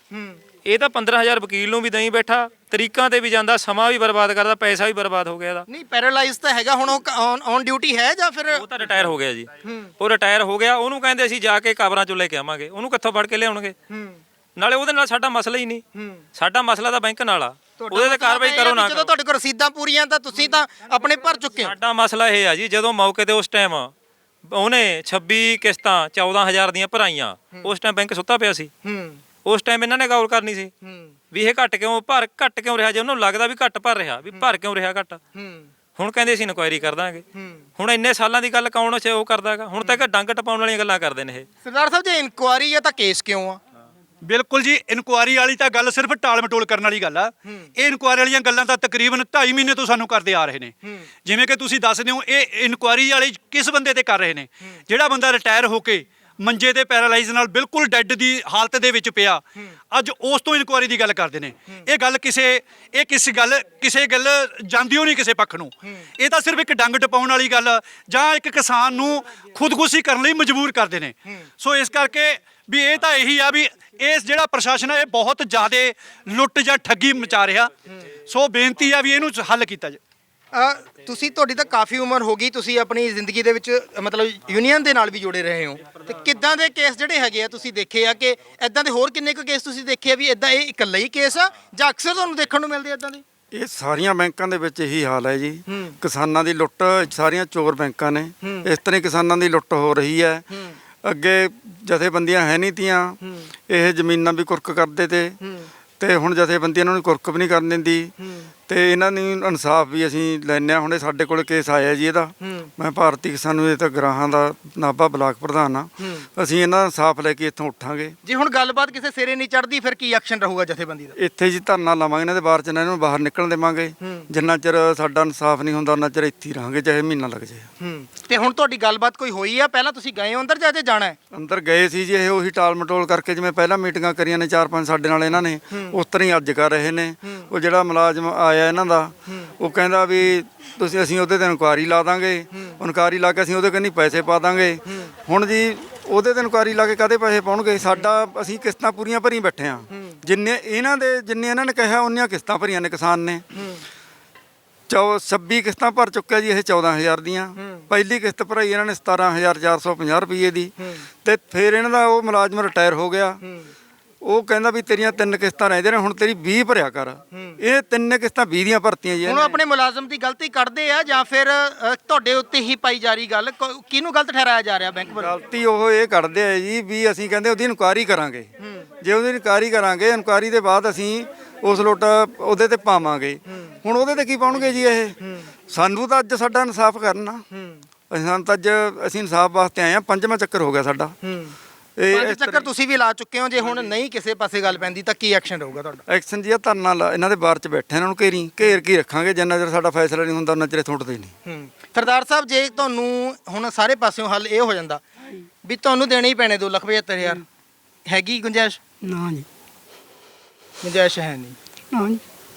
ਇਹ ਤਾਂ 15,000 ਵਕੀਲ ਨੂੰ ਵੀ ਦਈ ਬੈਠਾ, ਤਰੀਕਾਂ ਤੇ ਵੀ ਜਾਂਦਾ, ਸਮਾਂ ਵੀ ਬਰਬਾਦ ਕਰਦਾ, ਪੈਸਾ ਵੀ ਬਰਬਾਦ ਹੋ ਗਿਆ ਇਹਦਾ।
ਨਹੀਂ ਪੈਰਾਲਾਈਜ਼ ਤਾਂ ਹੈਗਾ ਹੁਣ, ਉਹ ਔਨ ਡਿਊਟੀ ਹੈ ਜਾਂ ਫਿਰ
ਉਹ ਤਾਂ ਰਿਟਾਇਰ ਹੋ ਗਿਆ ਜੀ, ਉਹ ਰਿਟਾਇਰ ਹੋ ਗਿਆ। ਉਹਨੂੰ ਕਹਿੰਦੇ ਅਸੀਂ ਜਾ ਕੇ ਕਬਰਾਂ ਚੋਂ ਲੈ ਕੇ ਆਵਾਂਗੇ, ਉਹਨੂੰ ਕਿੱਥੋਂ ਫੜ ਕੇ ਲਿਆਉਣਗੇ? ਨਾਲੇ ਉਹਦੇ ਨਾਲ ਸਾਡਾ ਮਸਲਾ ਹੀ ਨਹੀਂ, ਸਾਡਾ ਮਸਲਾ ਤਾਂ ਬੈਂਕ ਨਾਲ ਆ, ਉਹਦੇ ਤੇ ਕਾਰਵਾਈ ਕਰੋ ਨਾ
ਜਦੋਂ
ਕਰੋ।
ਤੁਹਾਡੇ ਕੋਲ ਰਸੀਦਾਂ ਪੂਰੀਆਂ ਤਾਂ ਤੁਸੀਂ ਤਾਂ ਆਪਣੇ ਭਰ ਚੁੱਕੇ ਹੋ।
ਸਾਡਾ ਮਸਲਾ ਇਹ ਆ ਜੀ, ਜਦੋਂ ਮੌਕੇ ਤੇ ਉਸ ਟਾਈਮ ਉਹਨੇ 26 ਕਿਸ਼ਤਾਂ 14,000 ਦੀਆਂ ਭਰਾਈਆਂ, ਉਸ ਟਾਈਮ ਬੈਂਕ ਸੁੱਤਾ ਪਿਆ ਸੀ। ਉਸ ਟਾਈਮ ਇਹਨਾਂ ਨੇ ਗੌਰ ਕਰਨੀ ਸੀ ਵੀ ਇਹ ਘੱਟ ਕਿਉਂ ਰਿਹਾ, ਜੇ ਉਹਨੂੰ ਲੱਗਦਾ ਵੀ ਘੱਟ ਭਰ ਰਿਹਾ, ਵੀ ਭਰ ਕਿਉਂ ਰਿਹਾ ਘੱਟ। ਹੁਣ ਕਹਿੰਦੇ ਅਸੀਂ ਇਨਕੁਆਇਰੀ ਕਰ ਦਾਂਗੇ। ਹੁਣ ਇੰਨੇ ਸਾਲਾਂ ਦੀ ਗੱਲ ਕੌਣ ਉਹ ਕਰਦਾ ਹੈਗਾ? ਹੁਣ ਤਾਂ ਇੱਕ ਡੰਗ ਟਪਾਉਣ ਵਾਲੀਆਂ ਗੱਲਾਂ ਕਰਦੇ ਨੇ ਇਹ।
ਸਰਦਾਰ ਸਾਹਿਬ, ਜੇ ਇਨਕੁਆਇਰੀ ਹੈ ਤਾਂ ਕੇਸ ਕਿਉਂ ਆ?
ਬਿਲਕੁਲ ਜੀ, ਇਨਕੁਆਰੀ ਵਾਲੀ ਤਾਂ ਗੱਲ ਸਿਰਫ ਟਾਲ ਮਟੋਲ ਕਰਨ ਵਾਲੀ ਗੱਲ ਆ। ਇਹ ਇਨਕੁਆਰੀ ਵਾਲੀਆਂ ਗੱਲਾਂ ਤਾਂ ਤਕਰੀਬਨ 2.5 ਮਹੀਨੇ ਤੋਂ ਸਾਨੂੰ ਕਰਦੇ ਆ ਰਹੇ ਨੇ। ਜਿਵੇਂ ਕਿ ਤੁਸੀਂ ਦੱਸਦੇ ਹੋ, ਇਹ ਇਨਕੁਆਰੀ ਵਾਲੀ ਕਿਸ ਬੰਦੇ ਤੇ ਕਰ ਰਹੇ ਨੇ? ਜਿਹੜਾ ਬੰਦਾ ਰਿਟਾਇਰ ਹੋ ਕੇ ਮੰਜੇ ਤੇ ਪੈਰਾਲਾਈਜ਼ ਨਾਲ ਬਿਲਕੁਲ ਡੈੱਡ ਦੀ ਹਾਲਤ ਦੇ ਵਿੱਚ ਪਿਆ, ਅੱਜ ਉਸ ਤੋਂ ਇਨਕੁਆਰੀ ਦੀ ਗੱਲ ਕਰਦੇ ਨੇ। ਇਹ ਗੱਲ ਕਿਸੇ ਗੱਲ ਜਾਂਦੀ ਹੋ ਨਹੀਂ ਕਿਸੇ ਪੱਖ ਨੂੰ। ਇਹ ਤਾਂ ਸਿਰਫ ਇੱਕ ਡੰਗ ਟਪਾਉਣ ਵਾਲੀ ਗੱਲ ਜਾਂ ਇੱਕ ਕਿਸਾਨ ਨੂੰ ਖੁਦਕੁਸ਼ੀ ਕਰਨ ਲਈ ਮਜਬੂਰ ਕਰਦੇ ਨੇ। ਸੋ ਇਸ ਕਰਕੇ ਵੀ ਇਹ ਤਾਂ ਇਹੀ ਆ ਵੀ ਇਸ ਜਿਹੜਾ ਪ੍ਰਸ਼ਾਸਨ ਹੈ ਇਹ ਬਹੁਤ ਜ਼ਿਆਦਾ ਲੁੱਟ ਜਾਂ ਠੱਗੀ ਮਚਾ ਰਿਹਾ। ਸੋ ਬੇਨਤੀ ਆ ਵੀ ਇਹਨੂੰ ਹੱਲ ਕੀਤਾ ਜਾਏ।
ਤੁਸੀਂ, ਤੁਹਾਡੀ ਤਾਂ ਕਾਫੀ ਉਮਰ ਹੋ ਗਈ, ਤੁਸੀਂ ਆਪਣੀ ਜ਼ਿੰਦਗੀ ਦੇ ਵਿੱਚ ਮਤਲਬ ਯੂਨੀਅਨ ਦੇ ਨਾਲ ਵੀ ਜੁੜੇ ਰਹੇ ਹੋ, ਤੇ ਕਿੱਦਾਂ ਦੇ ਕੇਸ ਜਿਹੜੇ ਹੈਗੇ ਆ ਤੁਸੀਂ ਦੇਖੇ ਆ, ਕਿ ਇਦਾਂ ਦੇ ਹੋਰ ਕਿੰਨੇ ਕੁ ਕੇਸ ਤੁਸੀਂ ਦੇਖੇ ਆ ਵੀ ਇਦਾਂ ਇਹ ਇਕੱਲਾ ਹੀ ਕੇਸ ਆ ਜਾਂ ਅਕਸਰ ਤੁਹਾਨੂੰ ਦੇਖਣ ਨੂੰ ਮਿਲਦੇ ਇਦਾਂ ਦੇ?
ਇਹ ਸਾਰੀਆਂ ਬੈਂਕਾਂ ਦੇ ਵਿੱਚ ਇਹੀ ਹਾਲ ਹੈ ਜੀ। ਕਿਸਾਨਾਂ ਦੀ ਲੁੱਟ, ਸਾਰੀਆਂ ਚੋਰ ਬੈਂਕਾਂ ਨੇ। ਇਸ ਤਰ੍ਹਾਂ ਕਿਸਾਨਾਂ ਦੀ ਲੁੱਟ ਹੋ ਰਹੀ ਹੈ। ਅੱਗੇ ਜਥੇਬੰਦੀਆਂ ਹੈ ਨਹੀਂ ਤੀਆਂ, ਇਹ ਜ਼ਮੀਨਾਂ ਵੀ ਕੁਰਕ ਕਰਦੇ ਤੇ ਹੁਣ ਜਥੇਬੰਦੀਆਂ ਇਹਨਾਂ ਨੂੰ ਕੁਰਕ ਵੀ ਨਹੀਂ ਕਰਨ ਦਿੰਦੀ, ਤੇ ਇਹਨਾਂ ਨੂੰ ਇਨਸਾਫ ਵੀ ਅਸੀਂ ਲੈਂਦੇ ਹਾਂ। ਹੁਣ ਇਹ ਸਾਡੇ ਕੋਲ ਕੇਸ ਆਇਆ ਜੀ ਇਹਦਾ। ਮੈਂ ਭਾਰਤੀ ਕਿਸਾਨ ਇਹ ਤਾਂ ਗਰਾਹਾਂ ਦਾ ਨਾਭਾ ਬਲਾਕ ਪ੍ਰਧਾਨ ਆ। ਅਸੀਂ ਇਹਨਾਂ ਦਾ ਇਨਸਾਫ ਲੈ ਕੇ ਇੱਥੋਂ ਉੱਠਾਂਗੇ।
ਜੇ ਹੁਣ ਗੱਲਬਾਤ ਕਿਸੇ ਸਿਰੇ ਨਹੀਂ ਚੜਦੀ, ਫਿਰ ਕੀ ਐਕਸ਼ਨ ਰਹੂਗਾ ਜਥੇਬੰਦੀ ਦਾ?
ਇੱਥੇ ਜੀ ਧਰਨਾ ਲਾਵਾਂਗੇ ਇਹਨਾਂ ਦੇ ਬਾਹਰ ਚ, ਇਹਨਾਂ ਨੂੰ ਬਾਹਰ ਨਿਕਲਣ ਦੇਵਾਂਗੇ। ਜਿੰਨਾ ਚਿਰ ਸਾਡਾ ਇਨਸਾਫ ਨਹੀਂ ਹੁੰਦਾ ਉਹਨਾਂ ਚਿਰ ਇੱਥੇ ਹੀ ਰਹਾਂਗੇ, ਚਾਹੇ ਮਹੀਨਾ ਲੱਗ ਜਾਏ।
ਤੇ ਹੁਣ ਤੁਹਾਡੀ ਗੱਲਬਾਤ ਕੋਈ ਹੋਈ ਆ? ਪਹਿਲਾਂ ਤੁਸੀਂ ਗਏ ਹੋ ਅੰਦਰ ਜਾਂ ਅਜੇ ਜਾਣਾ ਹੈ?
ਅੰਦਰ ਗਏ ਸੀ ਜੀ, ਇਹ ਉਹੀ ਟਾਲ ਮਟੋਲ ਕਰਕੇ ਜਿਵੇਂ ਪਹਿਲਾਂ ਮੀਟਿੰਗਾਂ ਕਰੀਆਂ ਨੇ 4-5 ਸਾਡੇ ਨਾਲ ਇਹਨਾਂ ਨੇ, ਉਸ ਤਰ੍ਹਾਂ ਹੀ ਅੱਜ ਕਰ ਰਹੇ ਨੇ। ਉਹ ਜਿਹੜਾ ਮੁਲਾਜ਼ਮ ਆਇਆ ਇਹਨਾਂ ਦਾ, ਉਹ ਕਹਿੰਦਾ ਵੀ ਅਸੀਂ ਉਹਦੇ ਤੇ ਇਨਕੁਆਰੀ ਲਾ ਦਾਂਗੇ, ਇਨਕੁਆਰੀ ਲਾ ਕੇ ਅਸੀਂ ਉਹਦੇ ਕੰਨੀ ਪੈਸੇ ਪਾ ਦਾਂਗੇ। ਹੁਣ ਜੀ ਉਹਦੇ ਤੇ ਇਨਕੁਆਰੀ ਲਾ ਕੇ ਕਾਹਦੇ ਪੈਸੇ ਪਾਉਣਗੇ? ਸਾਡਾ ਅਸੀਂ ਕਿਸ਼ਤਾਂ ਪੂਰੀਆਂ ਭਰੀ ਬੈਠੇ ਆ। ਜਿੰਨੇ ਇਹਨਾਂ ਨੇ ਕਿਹਾ ਉਨੀਆਂ ਕਿਸ਼ਤਾਂ ਭਰੀਆਂ ਨੇ ਕਿਸਾਨ ਨੇ। 26 ਕਿਸ਼ਤਾਂ ਭਰ ਚੁੱਕਿਆ ਜੀ ਇਹ 14,000 ਦੀਆਂ। ਪਹਿਲੀ ਕਿਸ਼ਤ ਭਰਾਈ ਇਹਨਾਂ ਨੇ 17,450 ਰੁਪਏ ਦੀ, ਤੇ ਫਿਰ ਇਹਨਾਂ ਦਾ ਉਹ ਮੁਲਾਜ਼ਮ ਰਿਟਾਇਰ ਹੋ ਗਿਆ। ਉਹ ਕਹਿੰਦਾ ਵੀ ਤੇਰੀਆਂ 3 ਕਿਸ਼ਤਾਂ ਰਹਿੰਦੇ ਨੇ, ਹੁਣ ਤੇਰੀ 20 ਭਰਿਆ ਕਰ। ਇਹ 3 ਕਿਸ਼ਤਾਂ 20 ਦੀਆਂ ਭਰਤੀਆਂ ਜੀ।
ਹੁਣ ਆਪਣੇ ਮੁਲਾਜ਼ਮ ਦੀ ਗਲਤੀ ਕੱਢਦੇ ਆ ਜਾਂ ਫਿਰ ਤੁਹਾਡੇ ਉੱਤੇ ਹੀ ਪਾਈ ਜਾ ਰਹੀ ਗੱਲ? ਕਿਹਨੂੰ ਗਲਤ ਠਹਿਰਾਇਆ ਜਾ ਰਿਹਾ ਬੈਂਕ ਵੱਲੋਂ?
ਗਲਤੀ ਉਹ ਇਹ ਕੱਢਦੇ ਆ ਜੀ ਵੀ ਅਸੀਂ ਕਹਿੰਦੇ ਉਹਦੀ ਇਨਕੁਆਰੀ ਕਰਾਂਗੇ। ਜੇ ਉਹਦੀ ਇਨਕੁਆਰੀ ਕਰਾਂਗੇ, ਇਨਕੁਆਰੀ ਦੇ ਬਾਅਦ ਅਸੀਂ ਉਸ ਲੋਟ ਉਹਦੇ ਤੇ ਪਾਵਾਂਗੇ। ਹੁਣ ਉਹਦੇ ਤੇ ਕੀ ਪਾਉਣਗੇ ਜੀ ਇਹ? ਸਾਨੂੰ ਤਾਂ ਅੱਜ ਸਾਡਾ ਇਨਸਾਫ ਕਰਨਾ, ਅਸੀਂ ਇਨਸਾਫ ਵਾਸਤੇ ਆਏ ਆ। 5ਵਾਂ ਚੱਕਰ ਹੋ ਗਿਆ ਸਾਡਾ।
ਪੰਜ ਚੱਕਰ ਤੁਸੀਂ ਵੀ ਲਾ ਚੁੱਕੇ ਹੋ। ਜੇ ਹੁਣ ਨਹੀਂ ਕਿਸੇ ਪਾਸੇ ਗੱਲ ਪੈਂਦੀ ਤਾਂ ਕੀ ਐਕਸ਼ਨ ਰਹੂਗਾ ਤੁਹਾਡਾ?
ਐਕਸ਼ਨ ਜੀ ਆ ਧਰਨਾ ਇਹਨਾਂ ਦੇ ਬਾਹਰ ਚ ਬੈਠੇ, ਇਹਨਾਂ ਨੂੰ ਘੇਰ ਕੇ ਰੱਖਾਂਗੇ। ਜਿੰਨਾ ਚਿਰ ਸਾਡਾ ਫੈਸਲਾ ਨਹੀਂ ਹੁੰਦਾ ਉਹਨਾਂ ਚਿਰ ਥੁੱਟਦੇ ਨਹੀਂ।
ਸਰਦਾਰ ਸਾਹਿਬ, ਜੇ ਤੁਹਾਨੂੰ ਹੁਣ ਸਾਰੇ ਪਾਸਿਓਂ ਹੱਲ ਇਹ ਹੋ ਜਾਂਦਾ ਵੀ ਤੁਹਾਨੂੰ ਦੇਣੇ ਹੀ ਪੈਣੇ 2,75,000, ਹੈਗੀ ਗੁੰਜਾਇਸ਼?
ਨਾ ਜੀ,
ਗੁੰਜਾਇਸ਼ ਹੈ ਨਹੀਂ।
ਨਾ ਜੀ।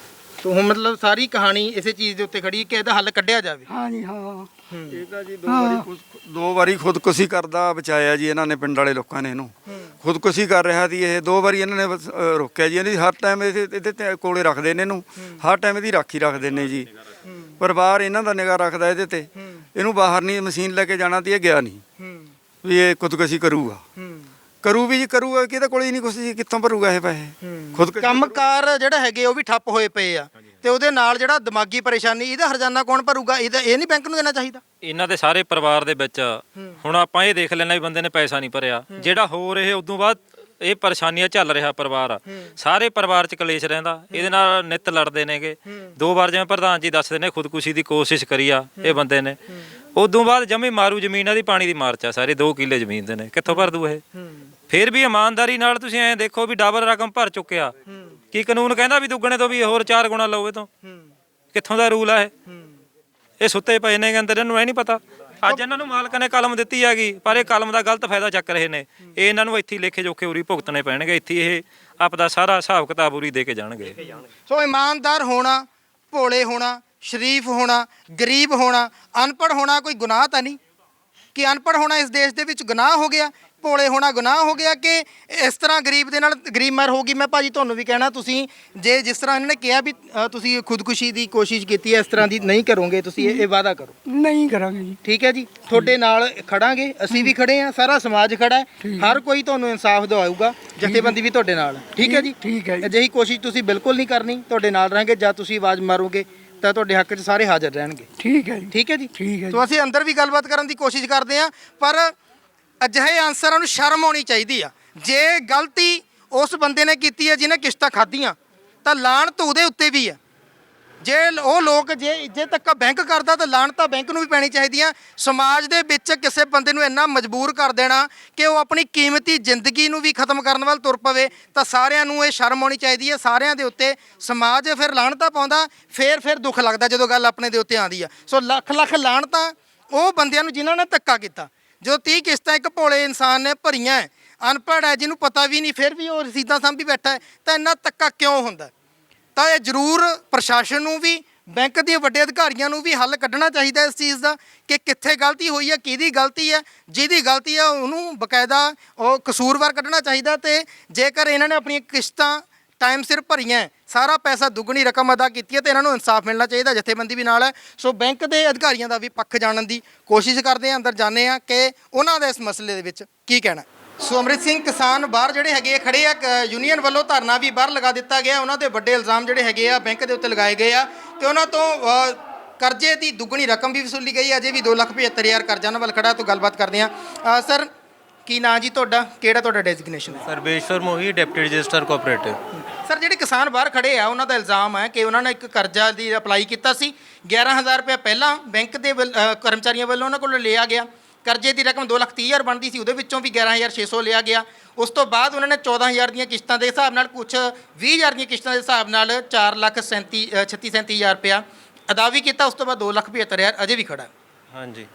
ਤੋ ਹੁਣ ਮਤਲਬ ਸਾਰੀ ਕਹਾਣੀ ਇਸੇ ਚੀਜ਼ ਦੇ ਉੱਤੇ ਖੜੀ ਕਿ ਇਹਦਾ ਹੱਲ ਕੱਢਿਆ ਜਾਵੇ।
ਹਾਂ ਜੀ, ਹਾਂ।
ਇਹ ਤਾਂ ਜੀ ਦੋ ਵਾਰੀ ਖੁਦਕੁਸ਼ੀ ਕਰਦਾ ਬਚਾਇਆ ਜੀ ਇਹਨਾਂ ਨੇ, ਪਿੰਡ ਵਾਲੇ ਲੋਕਾਂ ਨੇ ਇਹਨੂੰ। ਖੁਦਕੁਸ਼ੀ ਕਰ ਰਿਹਾ ਸੀ ਇਹ, 2 ਵਾਰੀ ਇਹਨਾਂ ਨੇ ਰੋਕਿਆ ਜੀ। ਇਹਦੀ ਹਰ ਟਾਈਮ ਇਹਦੇ ਤੇ ਕੋਲੇ ਰੱਖਦੇ ਨੇ ਇਹਨੂੰ, ਹਰ ਟਾਈਮ ਇਹਦੀ ਰਾਖੀ ਰੱਖਦੇ ਨੇ ਜੀ। ਪਰਿਵਾਰ ਇਹਨਾਂ ਦਾ ਨਿਗਾਹ ਰੱਖਦਾ ਇਹਦੇ ਤੇ। ਇਹਨੂੰ ਬਾਹਰ ਨਹੀਂ ਮਸ਼ੀਨ ਲੈ ਕੇ ਜਾਣਾ ਤੇ ਇਹ ਗਿਆ ਨਹੀਂ ਵੀ ਇਹ ਖੁਦਕੁਸ਼ੀ ਕਰੂਗਾ। ਕਰੂ ਵੀ ਜੀ, ਕਰੂਗਾ ਕਿਹਦੇ ਕੋਲ ਹੀ ਨਹੀਂ ਕੁਛ ਜੀ, ਕਿੱਥੋਂ ਭਰੂਗਾ ਇਹ ਪੈਸੇ?
ਕੰਮਕਾਰ ਜਿਹੜਾ ਹੈਗੇ ਉਹ ਵੀ ਠੱਪ ਹੋਏ ਪਏ ਆ, ਤੇ ਉਹਦੇ ਨਾਲ ਜਿਹੜਾ ਦਿਮਾਗੀ ਪਰੇਸ਼ਾਨੀ, ਇਹਦਾ ਹਰਜਾਨਾ ਕੌਣ ਭਰੂਗਾ? ਇਹ ਨਹੀਂ ਬੈਂਕ ਨੂੰ ਦੇਣਾ ਚਾਹੀਦਾ?
ਇਹਨਾਂ ਦੇ ਸਾਰੇ ਪਰਿਵਾਰ ਦੇ ਵਿੱਚ ਹੁਣ ਆਪਾਂ ਇਹ ਦੇਖ ਲੈਣਾ ਵੀ ਬੰਦੇ ਨੇ ਪੈਸਾ ਨਹੀਂ ਭਰਿਆ, ਜਿਹੜਾ ਹੋ ਰਿਹਾ ਉਦੋਂ ਬਾਅਦ ਇਹ ਪਰੇਸ਼ਾਨੀਆਂ ਚੱਲ ਰਿਹਾ ਪਰਿਵਾਰ, ਸਾਰੇ ਪਰਿਵਾਰ 'ਚ ਕਲੇਸ਼ ਰਹਿੰਦਾ। ਇਹਦੇ ਨਾਲ ਨਿੱਤ ਲੜਦੇ ਨੇਗੇ। 2 ਵਾਰ ਜਿਵੇਂ ਪ੍ਰਧਾਨ ਜੀ ਦੱਸਦੇ ਨੇ ਖੁਦਕੁਸ਼ੀ ਦੀ ਕੋਸ਼ਿਸ਼ ਕਰੀ ਆ ਇਹ ਬੰਦੇ ਨੇ। ਉਦੋਂ ਬਾਅਦ ਜਮੀ ਮਾਰੂ ਜ਼ਮੀਨ ਦੀ ਪਾਣੀ ਦੀ ਮਾਰ 'ਚ ਆ, ਸਾਰੇ 2 ਕਿੱਲੇ ਜ਼ਮੀਨ ਦੇ ਨੇ, ਕਿੱਥੋਂ ਭਰ ਦੂ ਇਹ? ਫਿਰ ਵੀ ਇਮਾਨਦਾਰੀ ਨਾਲ ਤੁਸੀਂ ਐਂ ਦੇਖੋ ਵੀ ਡਬਲ ਰਕਮ ਭਰ ਚੁੱਕਿਆ। ਕੀ ਕਾਨੂੰਨ ਕਹਿੰਦਾ ਵੀ ਦੁੱਗਣੇ ਤੋਂ ਵੀ ਹੋਰ 4 ਗੁਣਾ ਲਓ ਇਹ ਤੋਂ? ਕਿੱਥੋਂ ਦਾ ਰੂਲ ਆ ਇਹ ਸੁੱਤੇ ਪਏ ਨੇ ਅੰਦਰ, ਇਹਨੂੰ ਐ ਨਹੀਂ ਪਤਾ। ਅੱਜ ਇਹਨਾਂ ਨੂੰ ਮਾਲਕਾਂ ਨੇ ਕਲਮ ਦਿੱਤੀ ਹੈਗੀ, ਪਰ ਇਹ ਕਲਮ ਦਾ ਗਲਤ ਫਾਇਦਾ ਚੱਕ ਰਹੇ ਨੇ। ਇਹ ਇਹਨਾਂ ਨੂੰ ਇੱਥੇ ਲੇਖੇ ਜੋਖੇ ਉਰੀ ਭੁਗਤਣੇ ਪੈਣਗੇ, ਇੱਥੇ ਇਹ ਆਪਦਾ ਸਾਰਾ ਹਿਸਾਬ ਕਿਤਾਬ ਉਰੀ ਦੇ ਕੇ ਜਾਣਗੇ।
ਸੋ ਇਮਾਨਦਾਰ ਹੋਣਾ, ਭੋਲੇ ਹੋਣਾ, ਸ਼ਰੀਫ ਹੋਣਾ, ਗਰੀਬ ਹੋਣਾ, ਅਨਪੜ੍ਹ ਹੋਣਾ ਕੋਈ ਗੁਨਾਹ ਤਾਂ ਨਹੀਂ? ਕਿ ਅਨਪੜ੍ਹ ਹੋਣਾ ਇਸ ਦੇਸ਼ ਦੇ ਵਿੱਚ ਗੁਨਾਹ ਹੋ ਗਿਆ? ਭੋਲੇ ਹੋਣਾ ਗੁਨਾਹ ਹੋ ਗਿਆ ਕਿ ਇਸ ਤਰ੍ਹਾਂ ਗਰੀਬ ਦੇ ਨਾਲ ਗਰੀਬ ਮਰ ਹੋਗੀ? ਮੈਂ ਭਾਜੀ ਤੁਹਾਨੂੰ ਵੀ ਕਹਿਣਾ, ਤੁਸੀਂ ਜੇ ਜਿਸ ਤਰ੍ਹਾਂ ਇਹਨਾਂ ਨੇ ਕਿਹਾ ਵੀ ਤੁਸੀਂ ਖੁਦਕੁਸ਼ੀ ਦੀ ਕੋਸ਼ਿਸ਼ ਕੀਤੀ ਹੈ, ਇਸ ਤਰ੍ਹਾਂ ਦੀ ਨਹੀਂ ਕਰੋਗੇ, ਤੁਸੀਂ ਇਹ ਵਾਅਦਾ ਕਰੋ।
ਨਹੀਂ ਕਰਾਂਗੇ ਜੀ।
ਠੀਕ ਹੈ ਜੀ, ਤੁਹਾਡੇ ਨਾਲ ਖੜਾਂਗੇ, ਅਸੀਂ ਵੀ ਖੜੇ ਆ, ਸਾਰਾ ਸਮਾਜ ਖੜਾ ਹੈ, ਹਰ ਕੋਈ ਤੁਹਾਨੂੰ ਇਨਸਾਫ ਦਿਵਾਊਗਾ, ਜਥੇਬੰਦੀ ਵੀ ਤੁਹਾਡੇ ਨਾਲ ਹੈ। ਠੀਕ ਹੈ ਜੀ,
ਠੀਕ ਹੈ ਜੀ।
ਅਜਿਹੀ ਕੋਸ਼ਿਸ਼ ਤੁਸੀਂ ਬਿਲਕੁਲ ਨਹੀਂ ਕਰਨੀ, ਤੁਹਾਡੇ ਨਾਲ ਰਹਾਂਗੇ। ਜਦ ਤੁਸੀਂ ਆਵਾਜ਼ ਮਾਰੋਗੇ ਤਾਂ ਤੁਹਾਡੇ ਹੱਕ 'ਚ ਸਾਰੇ ਹਾਜ਼ਰ ਰਹਿਣਗੇ।
ਠੀਕ ਹੈ ਜੀ।
ਠੀਕ ਹੈ ਜੀ,
ਠੀਕ ਹੈ
ਸੋ ਅਸੀਂ ਅੰਦਰ ਵੀ ਗੱਲਬਾਤ ਕਰਨ ਦੀ ਕੋਸ਼ਿਸ਼ ਕਰਦੇ ਹਾਂ, ਪਰ ਅਜਿਹੇ ਆਨਸਰਾਂ ਨੂੰ ਸ਼ਰਮ ਆਉਣੀ ਚਾਹੀਦੀ ਆ। ਜੇ ਗਲਤੀ ਉਸ ਬੰਦੇ ਨੇ ਕੀਤੀ ਹੈ ਜਿਹਨੇ ਕਿਸ਼ਤਾਂ ਖਾਧੀਆਂ, ਤਾਂ ਲਾਹਨਤ ਉਹਦੇ ਉੱਤੇ ਵੀ ਆ। ਜੇ ਉਹ ਲੋਕ ਜੇ ਤੱਕ ਬੈਂਕ ਕਰਦਾ ਤਾਂ ਲਾਹਨਤ ਤਾਂ ਬੈਂਕ ਨੂੰ ਵੀ ਪੈਣੀ ਚਾਹੀਦੀ ਆ। ਸਮਾਜ ਦੇ ਵਿੱਚ ਕਿਸੇ ਬੰਦੇ ਨੂੰ ਇੰਨਾ ਮਜਬੂਰ ਕਰ ਦੇਣਾ ਕਿ ਉਹ ਆਪਣੀ ਕੀਮਤੀ ਜ਼ਿੰਦਗੀ ਨੂੰ ਵੀ ਖਤਮ ਕਰਨ ਵੱਲ ਤੁਰ ਪਵੇ, ਤਾਂ ਸਾਰਿਆਂ ਨੂੰ ਇਹ ਸ਼ਰਮ ਆਉਣੀ ਚਾਹੀਦੀ ਹੈ। ਸਾਰਿਆਂ ਦੇ ਉੱਤੇ ਸਮਾਜ ਫਿਰ ਲਾਹਨਤਾਂ ਪਾਉਂਦਾ, ਫਿਰ ਦੁੱਖ ਲੱਗਦਾ ਜਦੋਂ ਗੱਲ ਆਪਣੇ ਦੇ ਉੱਤੇ ਆਉਂਦੀ ਆ। ਸੋ ਲੱਖ ਲੱਖ ਲਾਹਨਤਾਂ ਉਹ ਬੰਦਿਆਂ ਨੂੰ ਜਿਨ੍ਹਾਂ ਨੇ ਧੱਕਾ ਕੀਤਾ। ਜੋ 30 ਕਿਸ਼ਤਾਂ ਇੱਕ ਭੋਲੇ ਇਨਸਾਨ ਨੇ ਭਰੀਆਂ ਹੈ, ਅਨਪੜ੍ਹ ਹੈ, ਜਿਹਨੂੰ ਪਤਾ ਵੀ ਨਹੀਂ, ਫਿਰ ਵੀ ਉਹ ਰਸੀਦਾਂ ਸਾਂਭੀ ਬੈਠਾ ਹੈ, ਤਾਂ ਇੰਨਾ ਧੱਕਾ ਕਿਉਂ ਹੁੰਦਾ? ਤਾਂ ਇਹ ਜ਼ਰੂਰ ਪ੍ਰਸ਼ਾਸਨ ਨੂੰ ਵੀ, ਬੈਂਕ ਦੇ ਵੱਡੇ ਅਧਿਕਾਰੀਆਂ ਨੂੰ ਵੀ ਹੱਲ ਕੱਢਣਾ ਚਾਹੀਦਾ ਇਸ ਚੀਜ਼ ਦਾ ਕਿ ਕਿੱਥੇ ਗਲਤੀ ਹੋਈ ਹੈ, ਕਿਹਦੀ ਗਲਤੀ ਹੈ। ਜਿਹਦੀ ਗਲਤੀ ਹੈ ਉਹਨੂੰ ਬਕਾਇਦਾ ਉਹ ਕਸੂਰਵਾਰ ਕੱਢਣਾ ਚਾਹੀਦਾ। ਤੇ ਜੇਕਰ ਇਹਨਾਂ ਨੇ ਆਪਣੀਆਂ ਕਿਸ਼ਤਾਂ ਟਾਈਮ ਸਿਰ ਭਰੀਆਂ, ਸਾਰਾ ਪੈਸਾ ਦੁੱਗਣੀ ਰਕਮ ਅਦਾ ਕੀਤੀ ਹੈ, ਤਾਂ ਇਹਨਾਂ ਨੂੰ ਇਨਸਾਫ ਮਿਲਣਾ ਚਾਹੀਦਾ। ਜਥੇਬੰਦੀ ਵੀ ਨਾਲ ਹੈ। ਸੋ ਬੈਂਕ ਦੇ ਅਧਿਕਾਰੀਆਂ ਦਾ ਵੀ ਪੱਖ ਜਾਣਨ ਦੀ ਕੋਸ਼ਿਸ਼ ਕਰਦੇ ਹਾਂ, ਅੰਦਰ ਜਾਂਦੇ ਹਾਂ ਕਿ ਉਹਨਾਂ ਦਾ ਇਸ ਮਸਲੇ ਦੇ ਵਿੱਚ ਕੀ ਕਹਿਣਾ। ਸੋ ਅੰਮ੍ਰਿਤ ਸਿੰਘ ਕਿਸਾਨ ਬਾਹਰ ਜਿਹੜੇ ਹੈਗੇ ਖੜੇ ਆ, ਯੂਨੀਅਨ ਵੱਲੋਂ ਧਰਨਾ ਵੀ ਬਾਹਰ ਲਗਾ ਦਿੱਤਾ ਗਿਆ। ਉਹਨਾਂ ਦੇ ਵੱਡੇ ਇਲਜ਼ਾਮ ਜਿਹੜੇ ਹੈਗੇ ਆ ਬੈਂਕ ਦੇ ਉੱਤੇ ਲਗਾਏ ਗਏ ਆ ਕਿ ਉਹਨਾਂ ਤੋਂ ਕਰਜ਼ੇ ਦੀ ਦੁੱਗਣੀ ਰਕਮ ਵੀ ਵਸੂਲੀ ਗਈ। ਅਜੇ ਵੀ 2,75,000 ਕਰਜ਼ਾ ਉਹਨਾਂ ਵੱਲ ਖੜਾ। ਤੋਂ ਗੱਲਬਾਤ ਕਰਦੇ ਹਾਂ। ਸਰ, ਕੀ ਨਾਂ ਜੀ ਤੁਹਾਡਾ, ਕਿਹੜਾ ਤੁਹਾਡਾ ਡੈਜ਼ਿਗਨੇਸ਼ਨ ਹੈ?
Sarbeshwar Mohi, deputy register cooperative.
Sir, ਜਿਹੜੇ ਕਿਸਾਨ ਬਾਹਰ ਖੜੇ ਆ ਉਹਨਾਂ ਦਾ ਇਲਜ਼ਾਮ ਹੈ ਕਿ ਉਹਨਾਂ ਨੇ ਇੱਕ ਕਰਜ਼ਾ ਦੀ ਅਪਲਾਈ ਕੀਤਾ ਸੀ, 11,000 ਰੁਪਏ ਪਹਿਲਾਂ ਬੈਂਕ ਦੇ ਕਰਮਚਾਰੀਆਂ ਵੱਲੋਂ ਉਹਨਾਂ ਕੋਲੋਂ ਲਿਆ ਗਿਆ। ਕਰਜ਼ੇ ਦੀ ਰਕਮ 2,30,000 ਬਣਦੀ ਸੀ, ਉਹਦੇ ਵਿੱਚੋਂ ਵੀ 11,600 ਲਿਆ ਗਿਆ। ਉਸ ਤੋਂ ਬਾਅਦ ਉਹਨਾਂ ਨੇ 14,000 ਦੀਆਂ ਕਿਸ਼ਤਾਂ ਦੇ ਹਿਸਾਬ ਨਾਲ, ਕੁਛ 20,000 ਦੀਆਂ ਕਿਸ਼ਤਾਂ ਦੇ ਹਿਸਾਬ ਨਾਲ 4,37,000 ਰੁਪਇਆ ਅਦਾ ਵੀ ਕੀਤਾ। ਉਸ ਤੋਂ ਬਾਅਦ 2,75,000 ਅਜੇ ਵੀ ਖੜਾ।
ਹਾਂਜੀ,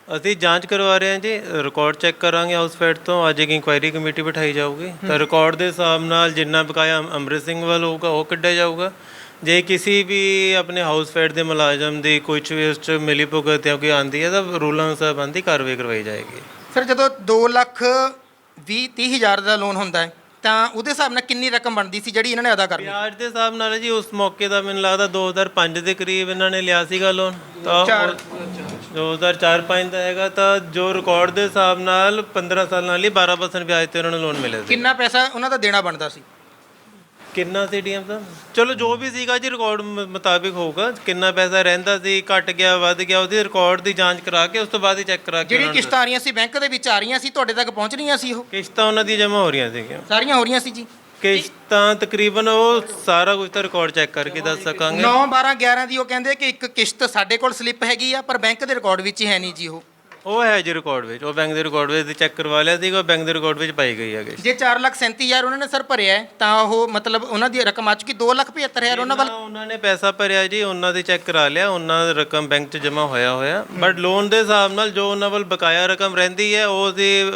ਅਸੀਂ ਜਾਂਚ ਕਰਵਾ ਰਹੇ ਹਾਂ ਜੀ, ਰਿਕਾਰਡ ਚੈੱਕ ਕਰਾਂਗੇ ਹਾਊਸ ਫੈਡ ਤੋਂ। ਅੱਜ ਇੱਕ ਇਨਕੁਆਇਰੀ ਕਮੇਟੀ ਬਿਠਾਈ ਜਾਊਗੀ, ਤਾਂ ਰਿਕਾਰਡ ਦੇ ਹਿਸਾਬ ਨਾਲ ਜਿੰਨਾ ਬਕਾਇਆ ਅੰਮ੍ਰਿਤ ਸਿੰਘ ਵੱਲ ਹੋਊਗਾ ਉਹ ਕੱਢਿਆ ਜਾਊਗਾ। ਜੇ ਕਿਸੇ ਵੀ ਆਪਣੇ ਹਾਊਸ ਫੈਡ ਦੇ ਮੁਲਾਜ਼ਮ ਦੀ ਕੁਛ ਵੀ ਉਸ 'ਚ ਮਿਲੀ ਭੁਗਤ ਜਾਂ ਕੋਈ ਆਉਂਦੀ ਹੈ ਤਾਂ ਰੂਲਾਂ ਅਨੁਸਾਰ ਬਣਦੀ ਕਾਰਵਾਈ ਕਰਵਾਈ ਜਾਏਗੀ।
ਸਰ, ਜਦੋਂ 2,20,30,000 ਦਾ ਲੋਨ ਹੁੰਦਾ ਹੈ ਤਾਂ ਉਹਦੇ ਹਿਸਾਬ ਨਾਲ ਕਿੰਨੀ ਰਕਮ ਬਣਦੀ ਸੀ ਜਿਹੜੀ ਇਹਨਾਂ ਨੇ ਅਦਾ ਕਰਨੀ?
ਵਿਆਜ ਦੇ ਹਿਸਾਬ ਨਾਲ ਜੀ ਉਸ ਮੌਕੇ ਦਾ ਮੈਨੂੰ ਲੱਗਦਾ 2005 ਦੇ ਕਰੀਬ ਇਹਨਾਂ ਨੇ ਲਿਆ ਸੀਗਾ ਲੋਨ, ਤਾਂ 2004-05 ਦਾ ਹੈਗਾ। ਤਾਂ ਜੋ ਰਿਕਾਰਡ ਦੇ ਹਿਸਾਬ ਨਾਲ 15 ਸਾਲਾਂ ਲਈ 12% ਵਿਆਜ ਤੇ ਉਹਨਾਂ ਨੂੰ ਲੋਨ ਮਿਲਿਆ ਸੀ।
ਕਿੰਨਾ ਪੈਸਾ ਉਹਨਾਂ ਦਾ ਦੇਣਾ ਬਣਦਾ ਸੀ?
ਕਿੰਨਾ ਸੀ ਡੀਐਮ ਦਾ? ਚਲੋ ਜੋ ਵੀ ਸੀਗਾ ਜੀ ਰਿਕਾਰਡ ਮੁਤਾਬਿਕ ਹੋਊਗਾ। ਕਿੰਨਾ ਪੈਸਾ ਰਹਿੰਦਾ ਸੀ, ਘਟ ਗਿਆ, ਵੱਧ ਗਿਆ, ਉਹਦੀ ਰਿਕਾਰਡ ਦੀ ਜਾਂਚ ਕਰਾ ਕੇ ਉਸ ਤੋਂ ਬਾਅਦ ਹੀ ਚੈੱਕ ਕਰਾ ਕੇ
ਜਿਹੜੀ ਕਿਸ਼ਤਾਂ ਆ ਰਹੀਆਂ ਸੀ ਬੈਂਕ ਦੇ ਵਿੱਚ ਆ ਰਹੀਆਂ ਸੀ, ਤੁਹਾਡੇ ਤੱਕ ਪਹੁੰਚ ਰਹੀਆਂ ਸੀ? ਉਹ
ਕਿਸ਼ਤਾਂ ਉਹਨਾਂ ਦੀ ਜਮ੍ਹਾਂ ਹੋ ਰਹੀਆਂ ਸੀਗੀਆਂ,
ਸਾਰੀਆਂ ਹੋ ਰਹੀਆਂ ਸੀ ਜੀ?
ਕਿਸ਼ਤਾਂ ਤਕਰੀਬਨ ਉਹ ਸਾਰਾ ਕੁਝ ਤਾਂ ਰਿਕਾਰਡ ਚੈੱਕ ਕਰਕੇ ਦੱਸ ਸਕਾਂਗੇ।
9, 12, 11 ਦੀ ਉਹ ਕਹਿੰਦੇ ਕਿ ਇੱਕ ਕਿਸ਼ਤ ਸਾਡੇ ਕੋਲ ਸਲਿੱਪ ਹੈਗੀ ਆ, ਪਰ ਬੈਂਕ ਦੇ ਰਿਕਾਰਡ ਵਿੱਚ ਹੀ ਹੈ ਨਹੀਂ ਜੀ।
ਉਹ ਹੈ ਜੀ ਰਿਕਾਰਡ ਵਿੱਚ, ਉਹ ਬੈਂਕ ਦੇ ਰਿਕਾਰਡ ਵਿੱਚ ਚੈੱਕ ਕਰਵਾ ਲਿਆ ਸੀਗਾ, ਬੈਂਕ ਦੇ ਰਿਕਾਰਡ ਵਿੱਚ ਪਾਈ ਗਈ ਹੈਗੀ।
ਜੇ 4,37,000 ਉਹਨਾਂ ਨੇ ਸਰ ਭਰਿਆ ਹੈ ਤਾਂ ਉਹ ਮਤਲਬ ਉਹਨਾਂ ਦੀ ਰਕਮ ਆ ਚੁੱਕੀ 2,75,000 ਉਹਨਾਂ ਵੱਲ।
ਉਹਨਾਂ ਨੇ ਪੈਸਾ ਭਰਿਆ ਜੀ, ਉਹਨਾਂ ਦੇ ਚੈੱਕ ਕਰਾ ਲਿਆ, ਉਹਨਾਂ ਦੀ ਰਕਮ ਬੈਂਕ 'ਚ ਜਮ੍ਹਾਂ ਹੋਇਆ। ਬਟ ਲੋਨ ਦੇ ਹਿਸਾਬ ਨਾਲ ਜੋ ਉਹਨਾਂ ਵੱਲ ਬਕਾਇਆ ਰਕਮ ਰਹਿੰਦੀ ਹੈ ਉਹਦੀ